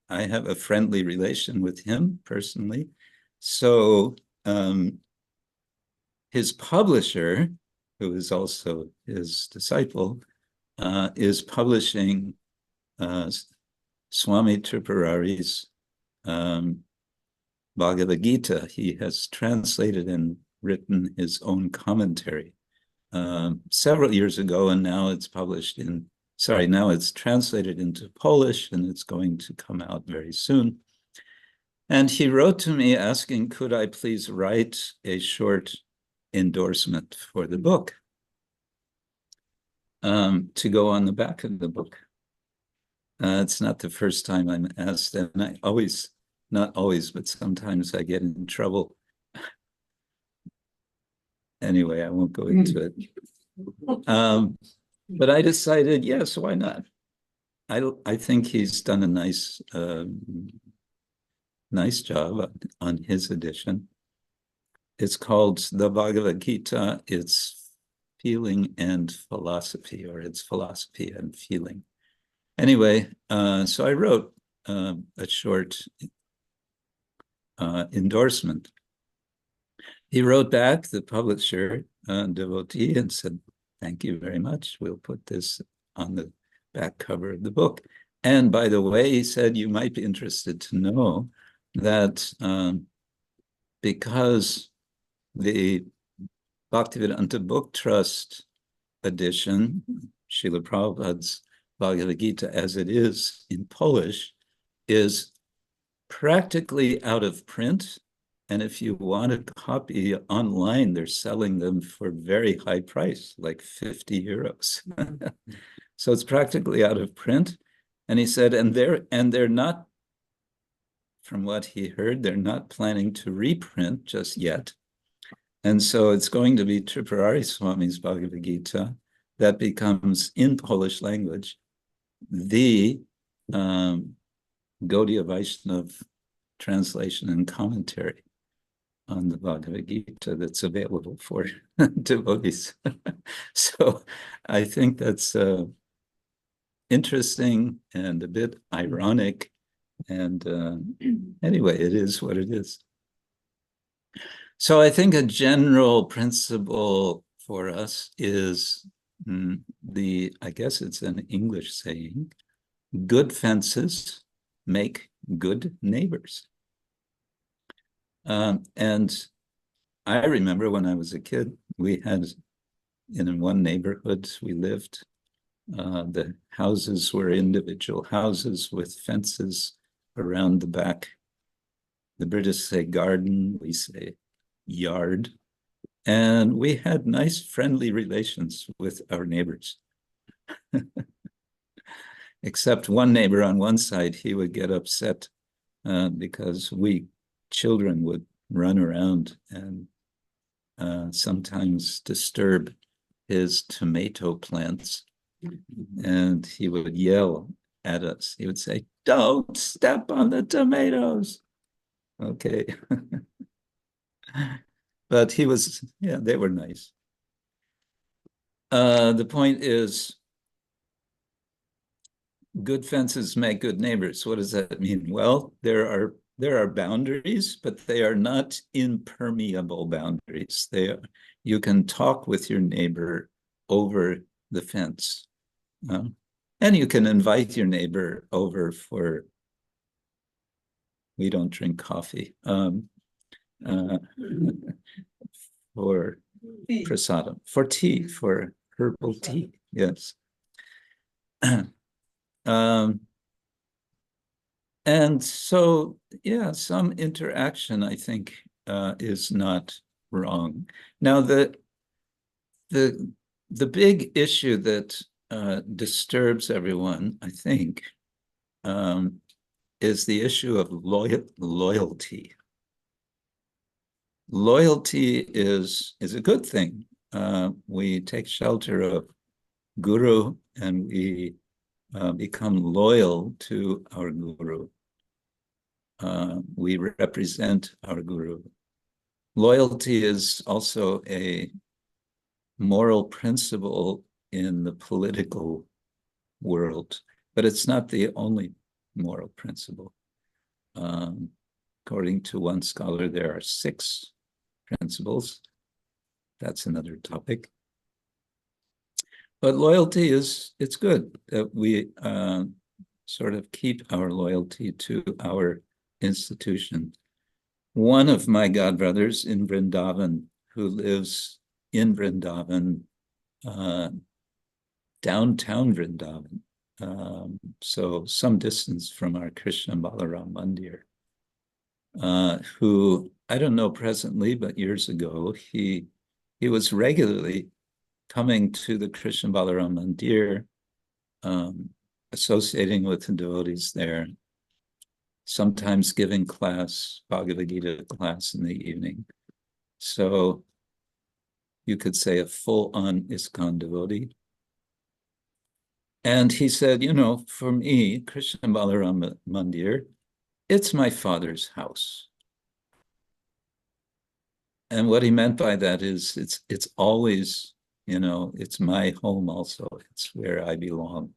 I have a friendly relation with him personally. So his publisher, who is also his disciple, is publishing Swami Tripurari's Bhagavad Gita. He has translated and written his own commentary several years ago, and now it's published now it's translated into Polish, and it's going to come out very soon. And he wrote to me asking, could I please write a short endorsement for the book to go on the back of the book. It's not the first time I'm asked, and not always, but sometimes I get in trouble. Anyway, I won't go into it. But I decided, yes, why not? I think he's done a nice job on his edition. It's called the Bhagavad Gita. It's feeling and philosophy, or it's philosophy and feeling. Anyway, so I wrote a short endorsement. He wrote back, the publisher, devotee, and said, "Thank you very much. We'll put this on the back cover of the book." And by the way, he said, you might be interested to know that because the Bhaktivedanta Book Trust edition, Srila Prabhupada's Bhagavad Gita as it is in Polish, is practically out of print. And if you want a copy online, they're selling them for very high price, like 50 euros. So it's practically out of print. And he said, and they're not, from what he heard, they're not planning to reprint just yet. And so it's going to be Tripurari Swami's Bhagavad Gita that becomes, in Polish language, the Gaudiya Vaishnava translation and commentary on the Bhagavad Gita that's available for devotees. So I think that's interesting and a bit ironic. And anyway, it is what it is. So I think a general principle for us is I guess it's an English saying, good fences make good neighbors. And I remember when I was a kid, we had, in one neighborhood we lived, the houses were individual houses with fences around the back. The British say garden, we say yard. And we had nice, friendly relations with our neighbors. Except one neighbor on one side, he would get upset because we children would run around and sometimes disturb his tomato plants. And he would yell at us. He would say, "Don't step on the tomatoes." Okay. But he was, yeah, they were nice. The point is, good fences make good neighbors. What does that mean? Well, there are boundaries, but they are not impermeable boundaries. You can talk with your neighbor over the fence. And you can invite your neighbor over for, we don't drink coffee, for prasadam, for tea, for herbal tea, yes. And so, yeah, some interaction, I think, is not wrong. Now, the big issue that disturbs everyone, I think, is the issue of loyalty. Loyalty is a good thing. We take shelter of Guru and we become loyal to our Guru. We represent our Guru. Loyalty is also a moral principle in the political world, but it's not the only moral principle. According to one scholar, there are 6 principles. That's another topic. But loyalty it's good that we sort of keep our loyalty to our institution. One of my godbrothers in Vrindavan, who lives in Vrindavan, downtown Vrindavan, so some distance from our Krishna Balaram Mandir, who, I don't know presently, but years ago, he was regularly coming to the Krishna Balaram Mandir, associating with the devotees there, sometimes giving class, Bhagavad Gita class in the evening. So you could say a full-on ISKCON devotee. And he said, you know, for me, Krishna Balaram Mandir, it's my father's house. And what he meant by that is it's always, you know, it's my home also. It's where I belong.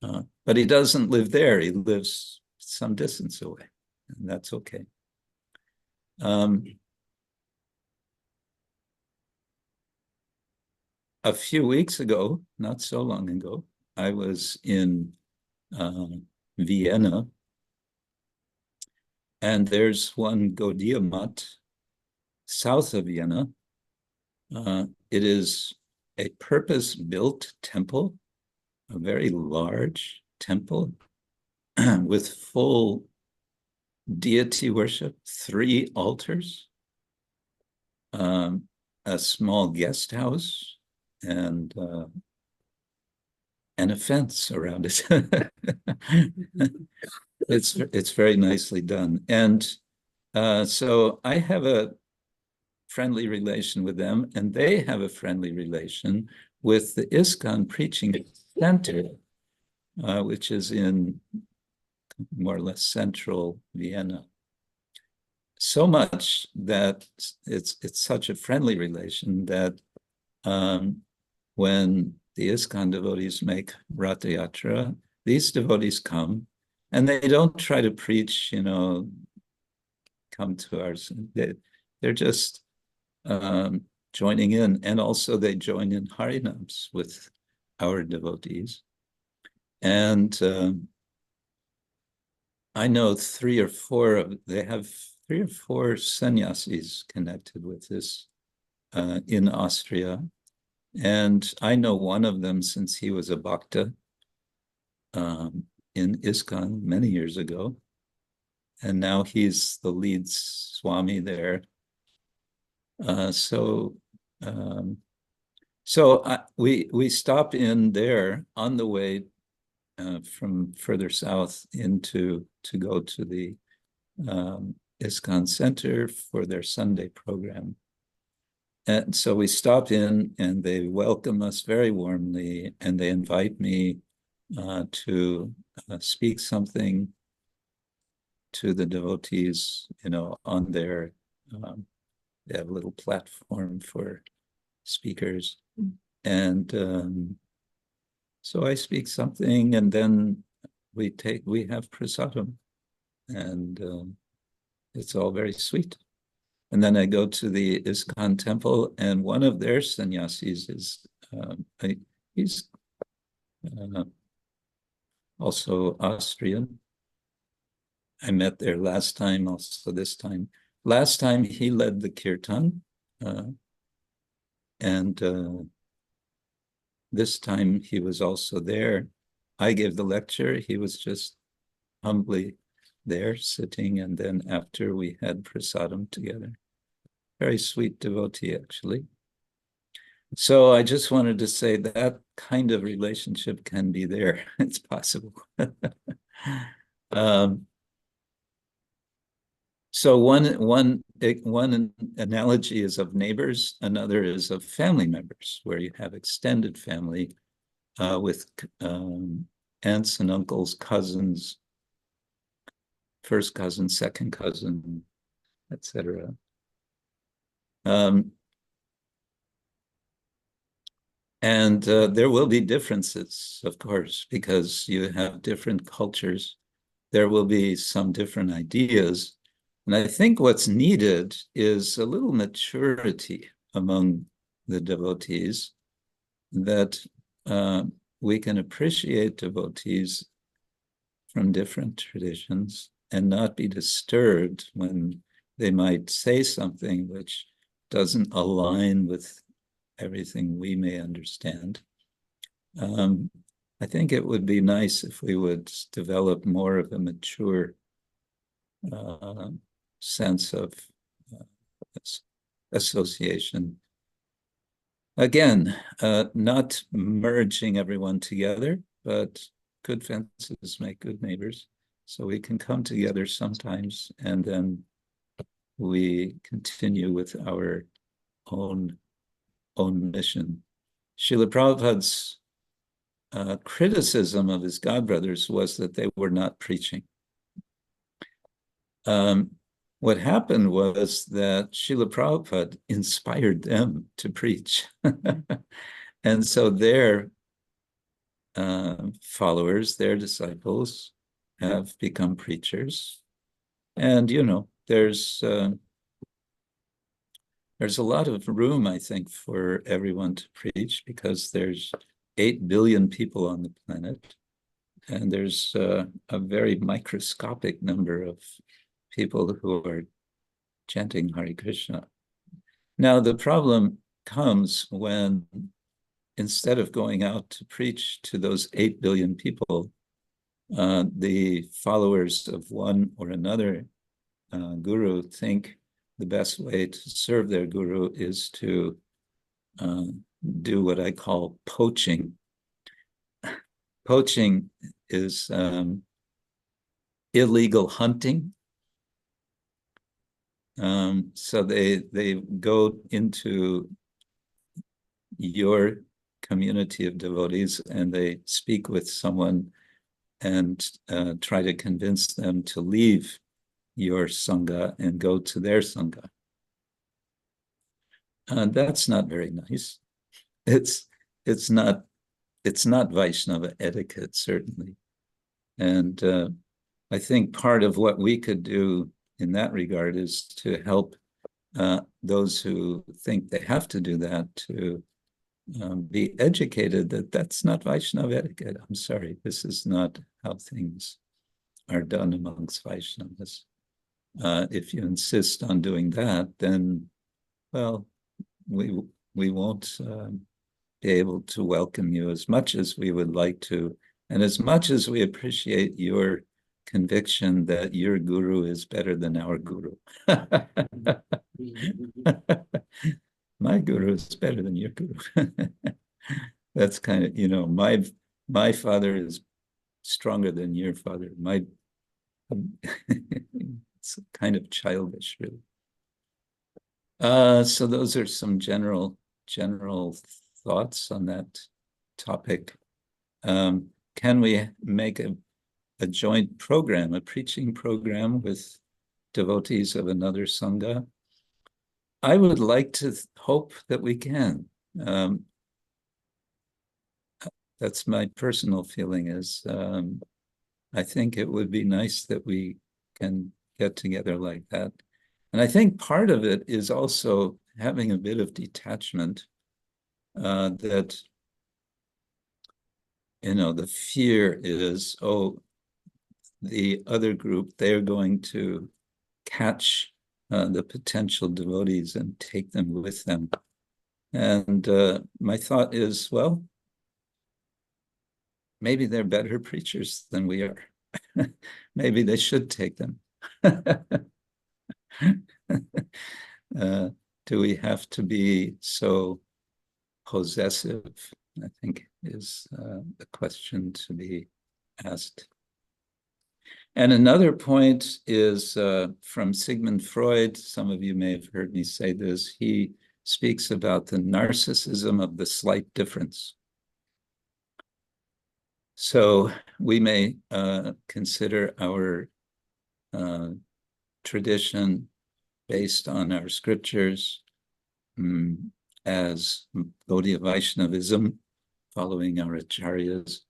But he doesn't live there. He lives some distance away, and that's okay. A few weeks ago, not so long ago, I was in Vienna, and there's one Gaudiya Mat south of Vienna. It is a purpose-built temple, a very large temple with full deity worship, 3 altars, a small guest house, and a fence around it. It's very nicely done. And so I have a friendly relation with them, and they have a friendly relation with the ISKCON Preaching Center, which is in more or less central Vienna. So much that it's such a friendly relation that when the ISKCON devotees make Rath Yatra, these devotees come, and they don't try to preach, you know, come to ours. They're just joining in, and also they join in Harinams with our devotees. And I know 3 or 4 they have 3 or 4 sannyasis connected with this in Austria. And I know one of them since he was a bhakta in ISKCON many years ago. And now he's the lead Swami there. We stop in there on the way from further south to go to the ISKCON Center for their Sunday program. And so we stop in, and they welcome us very warmly, and they invite me to speak something to the devotees, you know, on their, they have a little platform for speakers. And so I speak something, and then we have prasadam, and it's all very sweet. And then I go to the ISKCON temple, and one of their sannyasis is, he's also Austrian. I met there last time, also this time. Last time he led the kirtan, and this time he was also there. I gave the lecture. He was just humbly there sitting, and then after we had prasadam together. Very sweet devotee, actually. So I just wanted to say that kind of relationship can be there. It's possible. So one analogy is of neighbors, another is of family members, where you have extended family with aunts and uncles, cousins, first cousin, second cousin, etc. And there will be differences, of course, because you have different cultures. There will be some different ideas. And I think what's needed is a little maturity among the devotees, that we can appreciate devotees from different traditions and not be disturbed when they might say something which doesn't align with everything we may understand. I think it would be nice if we would develop more of a mature sense of association. Again, not merging everyone together, but good fences make good neighbors. So we can come together sometimes, and then we continue with our own mission. Srila Prabhupada's criticism of his godbrothers was that they were not preaching. what happened was that Srila Prabhupada inspired them to preach. And so their followers, their disciples, have become preachers. And, you know, there's a lot of room, I think, for everyone to preach, because there's 8 billion people on the planet. And there's a very microscopic number of people who are chanting Hare Krishna. Now, the problem comes when, instead of going out to preach to those 8 billion people, the followers of one or another guru think the best way to serve their guru is to do what I call poaching. Poaching is illegal hunting. So they go into your community of devotees and they speak with someone and try to convince them to leave your Sangha and go to their Sangha. That's not very nice. It's not Vaishnava etiquette, certainly. And I think part of what we could do in that regard is to help those who think they have to do that to be educated that that's not Vaishnava etiquette. I'm sorry, this is not how things are done amongst Vaishnavas. If you insist on doing that, then, well, we won't be able to welcome you as much as we would like to, and as much as we appreciate your conviction that your guru is better than our guru. My guru is better than your guru. That's kind of, you know, my father is stronger than your father. It's kind of childish, really. So those are some general thoughts on that topic. Can we make a joint program, a preaching program with devotees of another Sangha? I would like to hope that we can. That's my personal feeling is, I think it would be nice that we can get together like that. And I think part of it is also having a bit of detachment, that, you know, the fear is, oh, the other group, they're going to catch the potential devotees and take them with them. And my thought is, well, maybe they're better preachers than we are. Maybe they should take them. Do we have to be so possessive? I think is the question to be asked. And another point is from Sigmund Freud. Some of you may have heard me say this. He speaks about the narcissism of the slight difference. So we may consider our tradition based on our scriptures as Gaudiya Vaishnavism, following our Acaryas.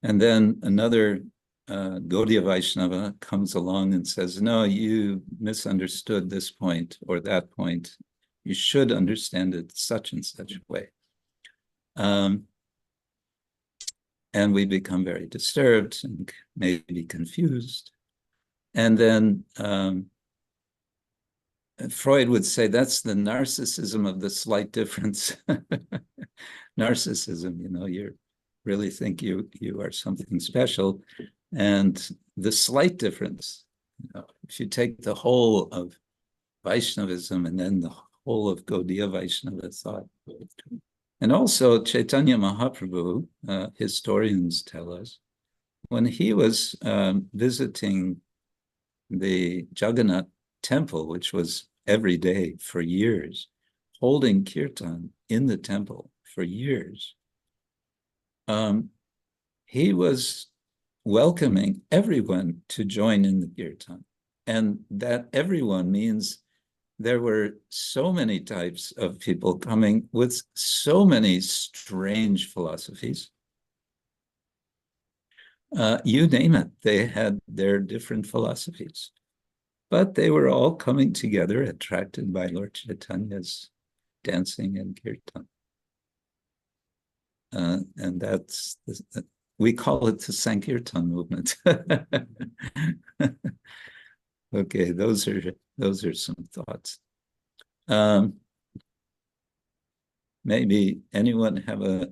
And then another Gaudiya Vaishnava comes along and says, no, you misunderstood this point or that point. You should understand it such and such a way. And we become very disturbed and maybe confused. And then Freud would say that's the narcissism of the slight difference. Narcissism, you know, you really think you are something special. And the slight difference, you know, if you take the whole of Vaishnavism and then the whole of Gaudiya Vaishnava thought. And also Chaitanya Mahaprabhu, historians tell us, when he was visiting the Jagannath temple, which was every day for years, holding kirtan in the temple for years, he was welcoming everyone to join in the kirtan. And that everyone means there were so many types of people coming with so many strange philosophies. You name it, they had their different philosophies. But they were all coming together, attracted by Lord Chaitanya's dancing and kirtan. And that's, we call it the Sankirtan movement. Okay, those are some thoughts. Maybe anyone have a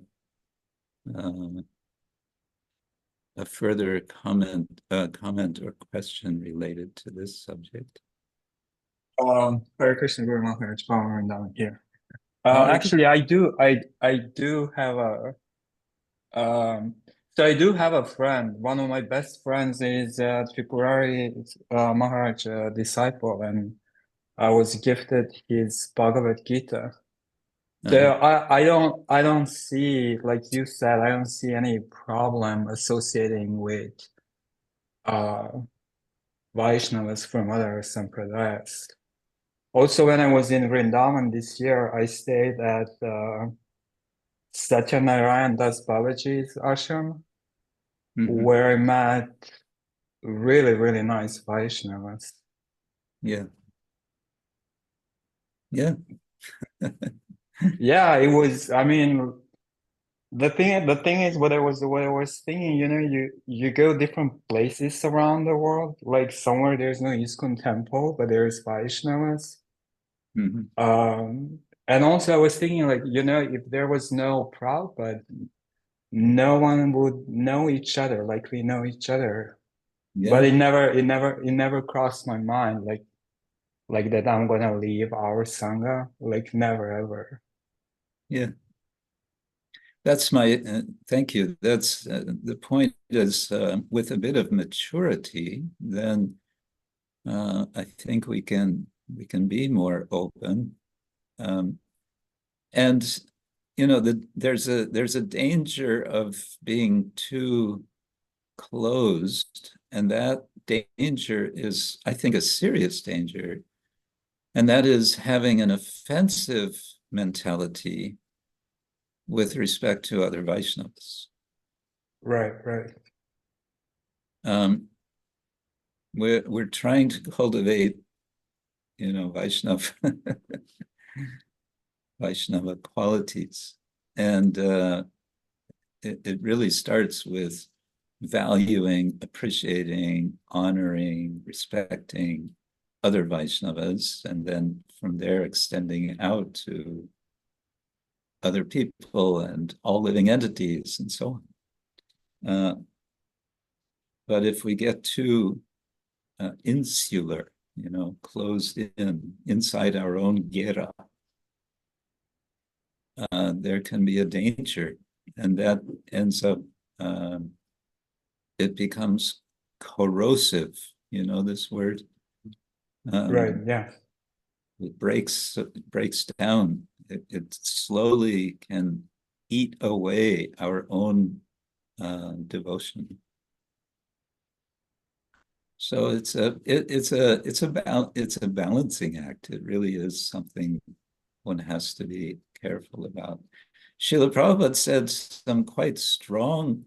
further comment or question related to this subject? Hare Krishna Guru Maharaj, Paugaṇḍa down here. Hare Actually, I do have a so I do have a friend. One of my best friends is Tripurari Maharaj disciple, and I was gifted his Bhagavad Gita. So I don't see, like you said, I don't see any problem associating with Vaishnavas from other sampradayas. Also, when I was in Vrindavan this year, I stayed at Satyanarayan Das Babaji's ashram, where I met really, really nice Vaishnavas. Yeah. Yeah. Yeah, it was, I mean, the thing is what I was thinking, you know, you go different places around the world, like somewhere there's no ISKCON temple, but there's Vaishnavas. And also I was thinking, like, you know, if there was no Prabhupada, no one would know each other like we know each other. Yeah. But it never crossed my mind like that I'm gonna leave our Sangha, like never ever. Yeah. That's my, thank you. That's the point is with a bit of maturity, then I think we can be more open. And, you know, there's a danger of being too closed, and that danger is, I think, a serious danger. And that is having an offensive mentality with respect to other Vaishnavas. Right. We're trying to cultivate, you know, Vaishnava qualities, and it really starts with valuing, appreciating, honoring, respecting other Vaishnavas, and then from there extending out to other people and all living entities and so on. But if we get too insular, you know, closed inside our own gera, there can be a danger, and that ends up, it becomes corrosive, you know, this word. Right, yeah. It breaks down. It slowly can eat away our own devotion. So it's a balancing act. It really is something one has to be careful about. Srila Prabhupada said some quite strong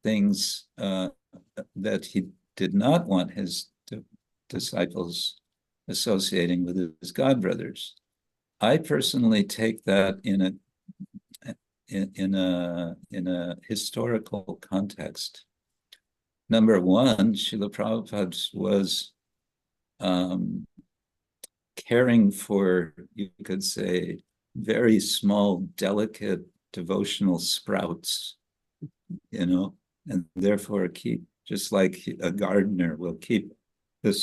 things that he did not want his disciples associating with his godbrothers. I personally take that in a historical context. Number one, Srila Prabhupada was caring for, you could say, very small, delicate devotional sprouts, you know, and therefore just like a gardener will keep the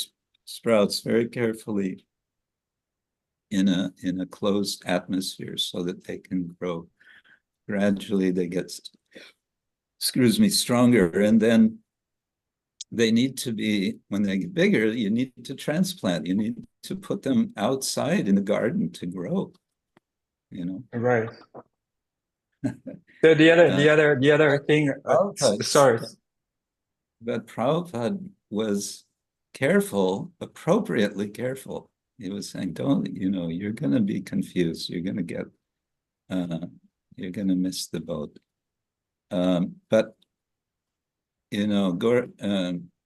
sprouts very carefully in a closed atmosphere so that they can grow. Gradually they get, stronger, and then they need to be, when they get bigger, you need to transplant. You need to put them outside in the garden to grow, you know. Right. So the other thing, sorry. But Prabhupada was careful, appropriately careful. He was saying, don't, you're going to be confused. You're going to get, you're going to miss the boat. But, Gaur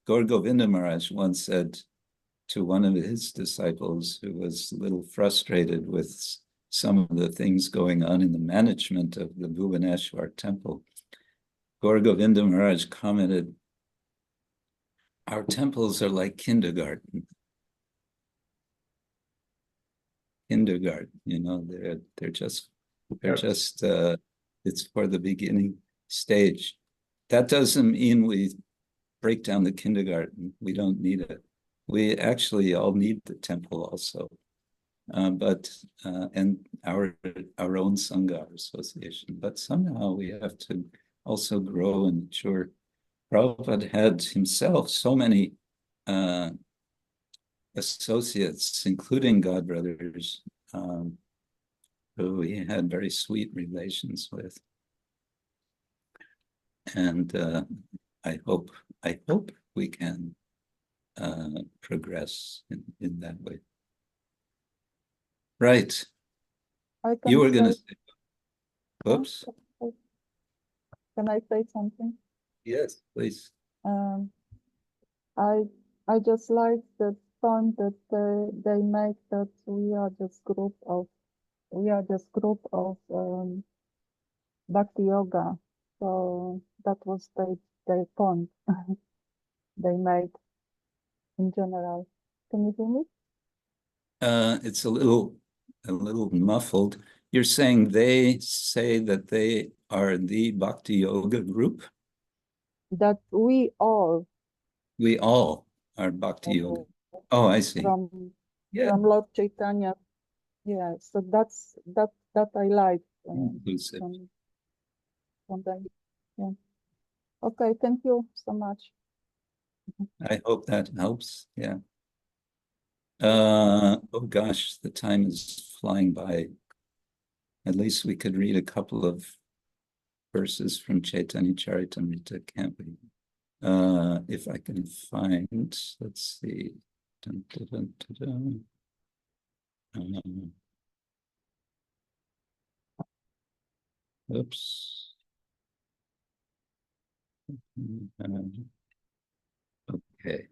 Govinda Maharaj once said to one of his disciples who was a little frustrated with some of the things going on in the management of the Bhubaneswar temple, Gaur Govinda Maharaj commented, our temples are like kindergarten. They're just it's for the beginning stage. That doesn't mean we break down the kindergarten. We don't need it. We actually all need the temple also. And our own Sanga, our association, but somehow we have to also grow and mature. Prabhupada had himself so many associates, including godbrothers, who he had very sweet relations with. And I hope we can progress in that way. Right. You were going to say, oops. Can I say something? Yes, please. I just like the fun that they make, that we are just group of bhakti yoga. So that was their point they made in general. Can you hear me? It's a little muffled. You're saying they say that they are the bhakti yoga group? That we all are bhakti yoga. Oh, I see. From Lord Chaitanya. Yeah, so that I like. Inclusive. From them. Yeah. Okay, thank you so much. I hope that helps. Yeah. Oh gosh, the time is flying by. At least we could read a couple of verses from Chaitanya Charitamrita, can't we? If I can find, let's see. Dun, dun, dun, dun, dun. Oops. Okay.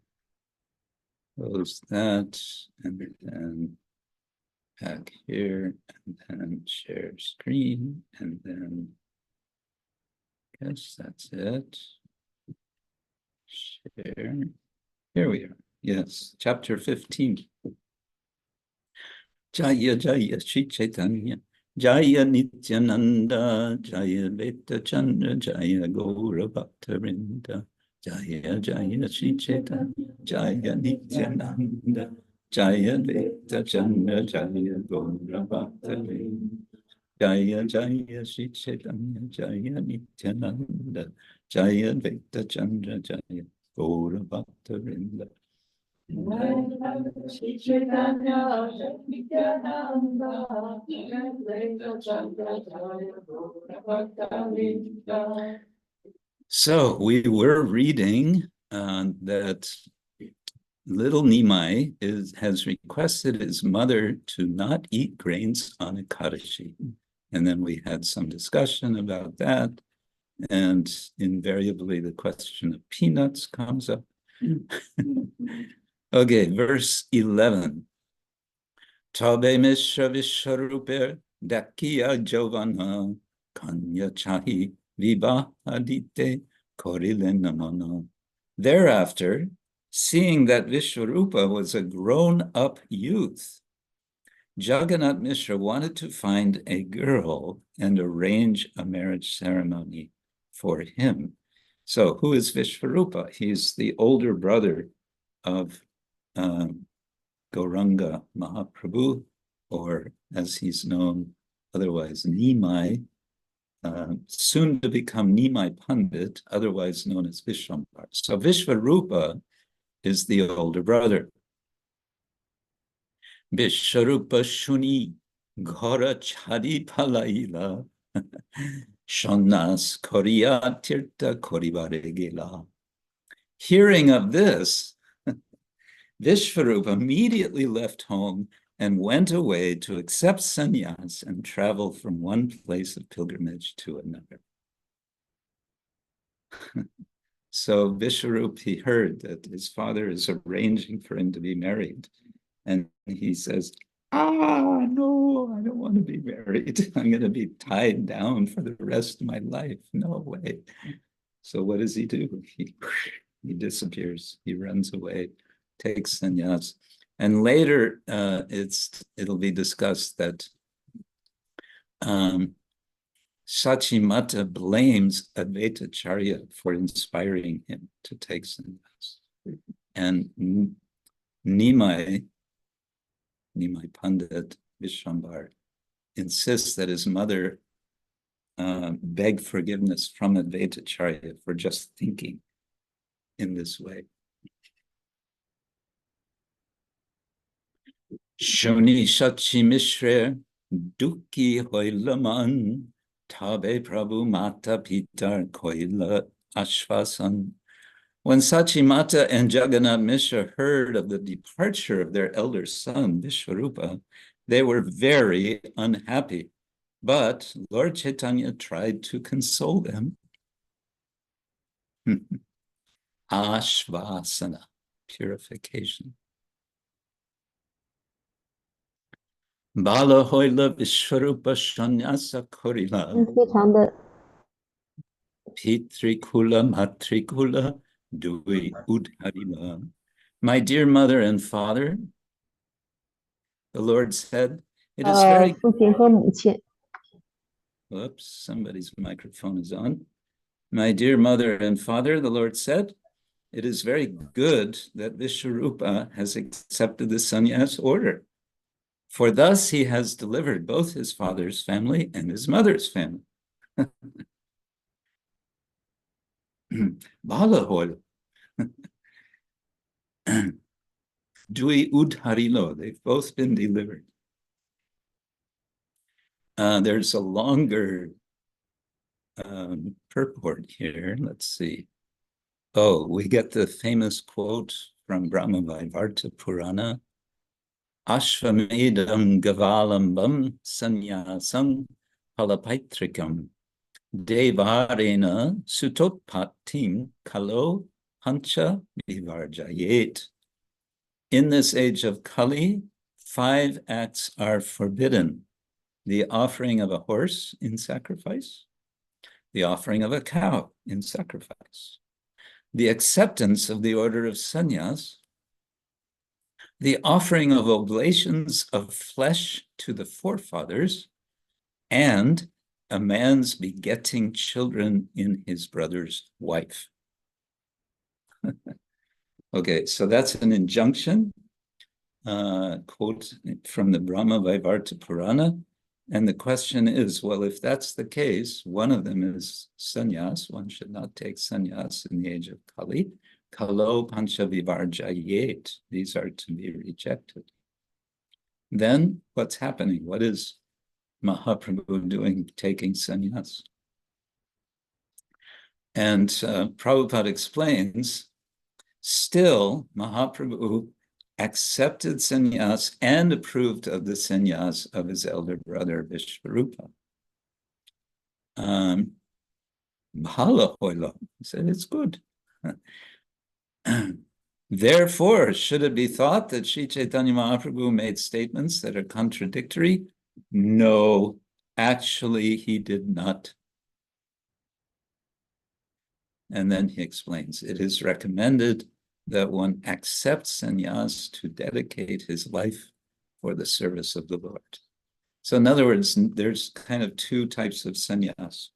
Close that, and then back here, and then share screen, and then I guess that's it. Share. Here we are. Yes, chapter 15. Jaya Jaya Shri Chaitanya, Jaya Nityananda, Jaya Advaita Acarya, Jaya Gauracandra, Jaya Jaya Shri Chaitanya, Jaya Nityananda, Jaya Advaita Acarya, Jaya Gauracandra, Jaya Jaya Shri Chaitanya, Jaya Nityananda, Jaya Advaita Acarya, Jaya Gauracandra. So we were reading that little Nimai has requested his mother to not eat grains on Ekadashi. And then we had some discussion about that. And invariably the question of peanuts comes up. Okay, verse 11. Tabe Mishra Vishwarupa Dakiya Jovana Kanya Chahi Vibahadite Korile Namana. Thereafter, seeing that Vishwarupa was a grown-up youth, Jagannath Mishra wanted to find a girl and arrange a marriage ceremony for him. So who is Vishwarupa? He's the older brother of Gauranga Mahaprabhu, or as he's known otherwise, Nimai, soon to become Nimai Pandit, otherwise known as Vishwambar. So Vishwarupa is the older brother. Vishwarupa Shuni Ghara Chari Palaila Shanas Koriya Tirta Koribare Gela. Hearing of this, Vishvarupa immediately left home and went away to accept sannyas and travel from one place of pilgrimage to another. So Vishvarupa, he heard that his father is arranging for him to be married. And he says, no, I don't want to be married. I'm going to be tied down for the rest of my life. No way. So what does he do? He disappears. He runs away, takes sannyas. And later, it'll be discussed that Sachimata blames Advaita Acarya for inspiring him to take sannyas. And Nimai Pandit Vishwambar insists that his mother begged forgiveness from Advaita Acarya for just thinking in this way. Shoni Shachi Mishra Duki Hoilaman Tabe Prabhu Mata Pitar Koila Ashvasan. When Sachimata and Jagannath Mishra heard of the departure of their elder son, Vishvarupa, they were very unhappy. But Lord Chaitanya tried to console them. Ashvasana, purification. Bala hoila Vishvarupa shanyasa korila. Pitrikula matrikula dui udharila. My dear mother and father, the Lord said, it is very... Oops, somebody's microphone is on. My dear mother and father, the Lord said, it is very good that Vishvarupa has accepted the sannyas order. For thus he has delivered both his father's family and his mother's family. Balahoil. Dui udharilo. They've both been delivered. There's a longer purport here. Let's see. Oh, we get the famous quote from Brahma Vaivarta Purana. Ashvamedam gavalambam sannyasam palapaitrikam devarena sutotpatim kalo pancha vivarjayet. In this age of Kali, 5 acts are forbidden. The offering of a horse in sacrifice, the offering of a cow in sacrifice, the acceptance of the order of sannyas, the offering of oblations of flesh to the forefathers, and a man's begetting children in his brother's wife. Okay, so that's an injunction, quote from the Brahma Vaivarta Purana. And the question is, well, if that's the case, one of them is sannyas. One should not take sannyas in the age of Kali. Kalo pancha vivarjayet. These are to be rejected. Then what's happening? What is Mahaprabhu doing taking sannyas? And Prabhupada explains, still Mahaprabhu accepted sannyas and approved of the sannyas of his elder brother Vishvarupa. Bala hoila, he said, it's good. Therefore, should it be thought that Sri Chaitanya Mahaprabhu made statements that are contradictory? No, actually he did not. And then he explains, it is recommended that one accepts sannyas to dedicate his life for the service of the Lord. So in other words, there's kind of 2 types of sannyas.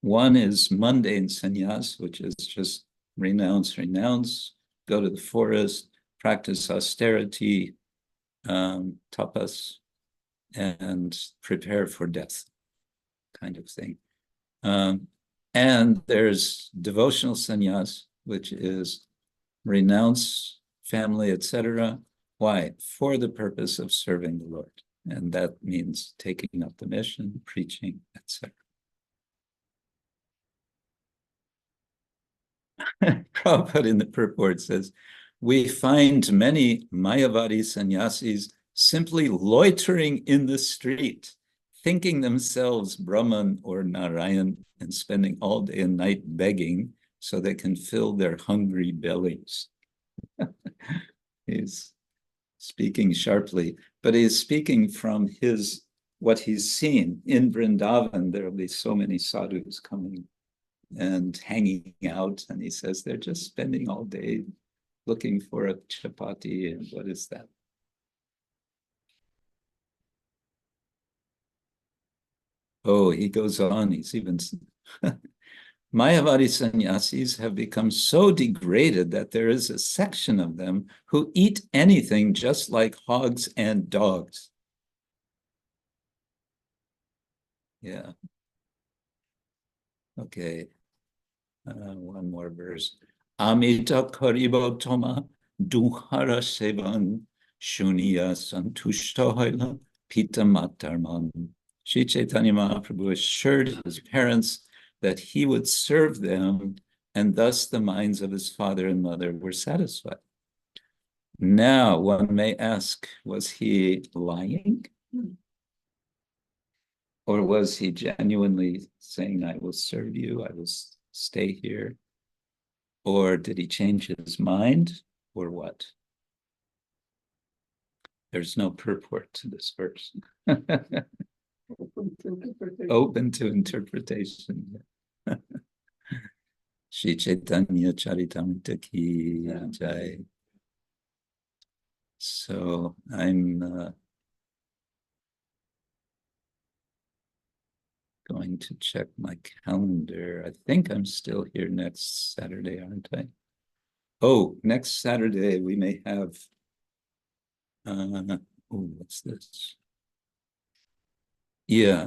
One is mundane sannyas, which is just renounce, go to the forest, practice austerity, tapas, and prepare for death, kind of thing. And there's devotional sannyas, which is renounce family, etc. Why? For the purpose of serving the Lord. And that means taking up the mission, preaching, etc. Prabhupada in the purport says, we find many Mayavadi sannyasis simply loitering in the street, thinking themselves Brahman or Narayan and spending all day and night begging so they can fill their hungry bellies. He's speaking sharply, but he's speaking from what he's seen. In Vrindavan, there will be so many sadhus coming and hanging out, and he says they're just spending all day looking for a chapati, and what is that? Oh, he goes on, he's even... Mayavadi sannyasis have become so degraded that there is a section of them who eat anything just like hogs and dogs. Yeah. Okay. One more verse. Amita karibo toma duhara sevan shuniya santushta haila pita matarman. Sri Chaitanya Mahaprabhu assured his parents that he would serve them, and thus the minds of his father and mother were satisfied. Now, one may ask, was he lying? Or was he genuinely saying, I will serve you, I will stay here? Or did he change his mind, or what? There's no purport to this verse. Open to interpretation. Shri Chaitanya Charitamrita ki jai. So I'm going to check my calendar. I think I'm still here next Saturday, aren't I? Oh, next Saturday we may have, what's this? Yeah,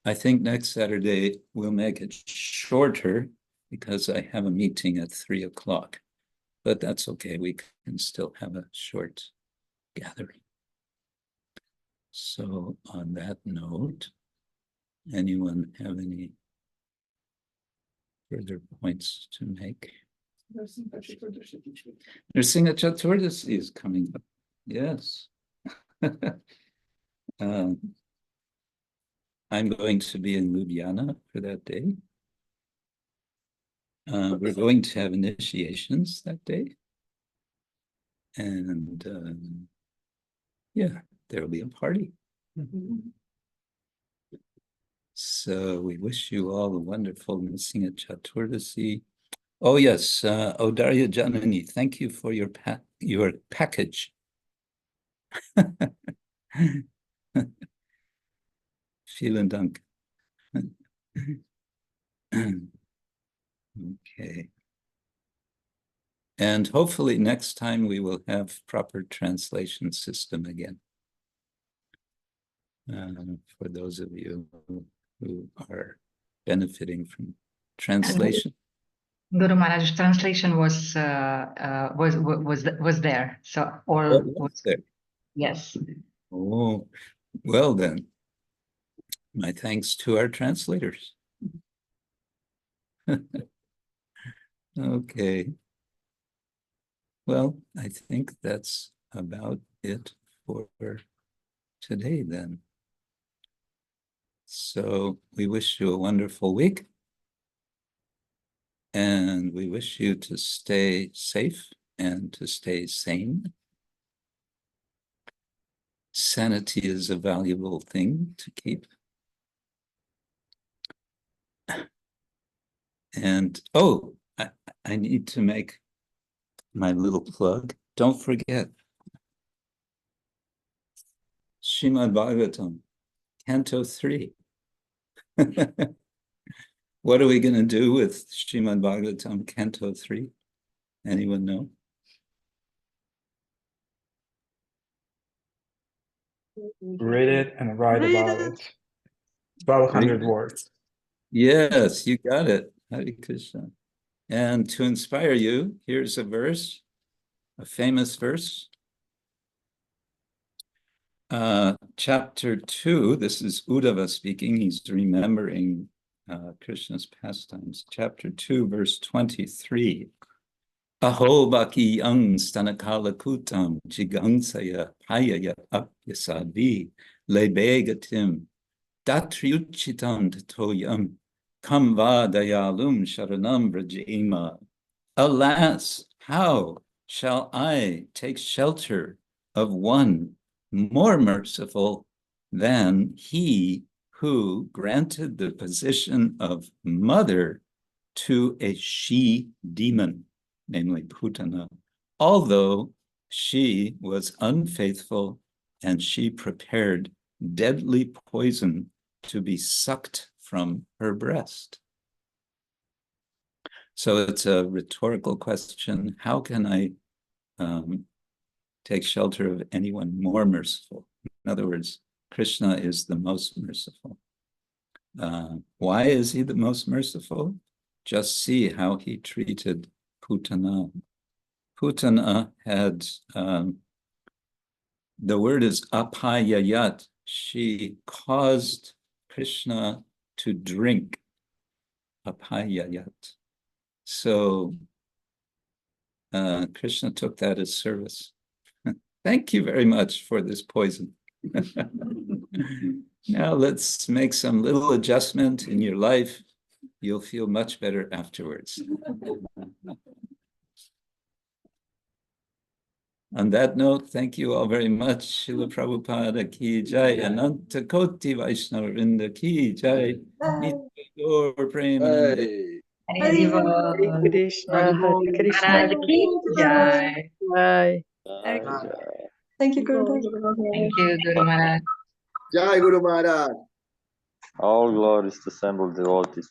I think next Saturday we'll make it shorter because I have a meeting at 3 o'clock, but that's okay. We can still have a short gathering. So on that note, anyone have any further points to make? Nrsimha Chaturdasi is coming up. Yes. I'm going to be in Ljubljana for that day. We're going to have initiations that day. And yeah, there will be a party. So we wish you all a wonderful Nrsimha Chaturdasi. Oh yes, Odarya Janani, thank you for your package. Vielen Dank. Okay. And hopefully next time we will have proper translation system again. For those of you who are benefiting from translation. Guru Maharaj, translation was there. So all was there. Yes. Oh, well then. My thanks to our translators. Okay. Well, I think that's about it for today then. So we wish you a wonderful week. And we wish you to stay safe and to stay sane. Sanity is a valuable thing to keep. And, oh, I need to make my little plug. Don't forget, Srimad Bhagavatam, Canto 3. What are we going to do with Srimad Bhagavatam, Canto 3? Anyone know? Read it and write about it. 1,200 words. Yes, you got it. Hare Krishna. And to inspire you, here's a verse, a famous verse. Chapter 2, this is Uddhava speaking. He's remembering Krishna's pastimes. Chapter 2, verse 23. Aho baki yang stanakala kutam jigangsaya payaya apyasavi lebegatim datriuchitam tatoyam kamva dayalum sharanam vrajema. Alas, how shall I take shelter of one more merciful than he who granted the position of mother to a she-demon, namely Putana, although she was unfaithful and she prepared deadly poison to be sucked from her breast. So it's a rhetorical question. How can I take shelter of anyone more merciful? In other words, Krishna is the most merciful. Why is he the most merciful? Just see how he treated Putana. Putana had, the word is apayayat. She caused Krishna to drink. Apayayat. So Krishna took that as service. Thank you very much for this poison. Now let's make some little adjustment in your life. You'll feel much better afterwards. On that note, thank you all very much. Srila Prabhupada ki jai, Ananta Koti Vaishnava Vrinda ki jai, Nitya Premananda. Hare Krishna, Hare Krishna, Maharaj ki jai. Jai. Thank you, Guru. Thank you, Guru Maharaj. Jai Guru Maharaj. All glories to assembled devotees.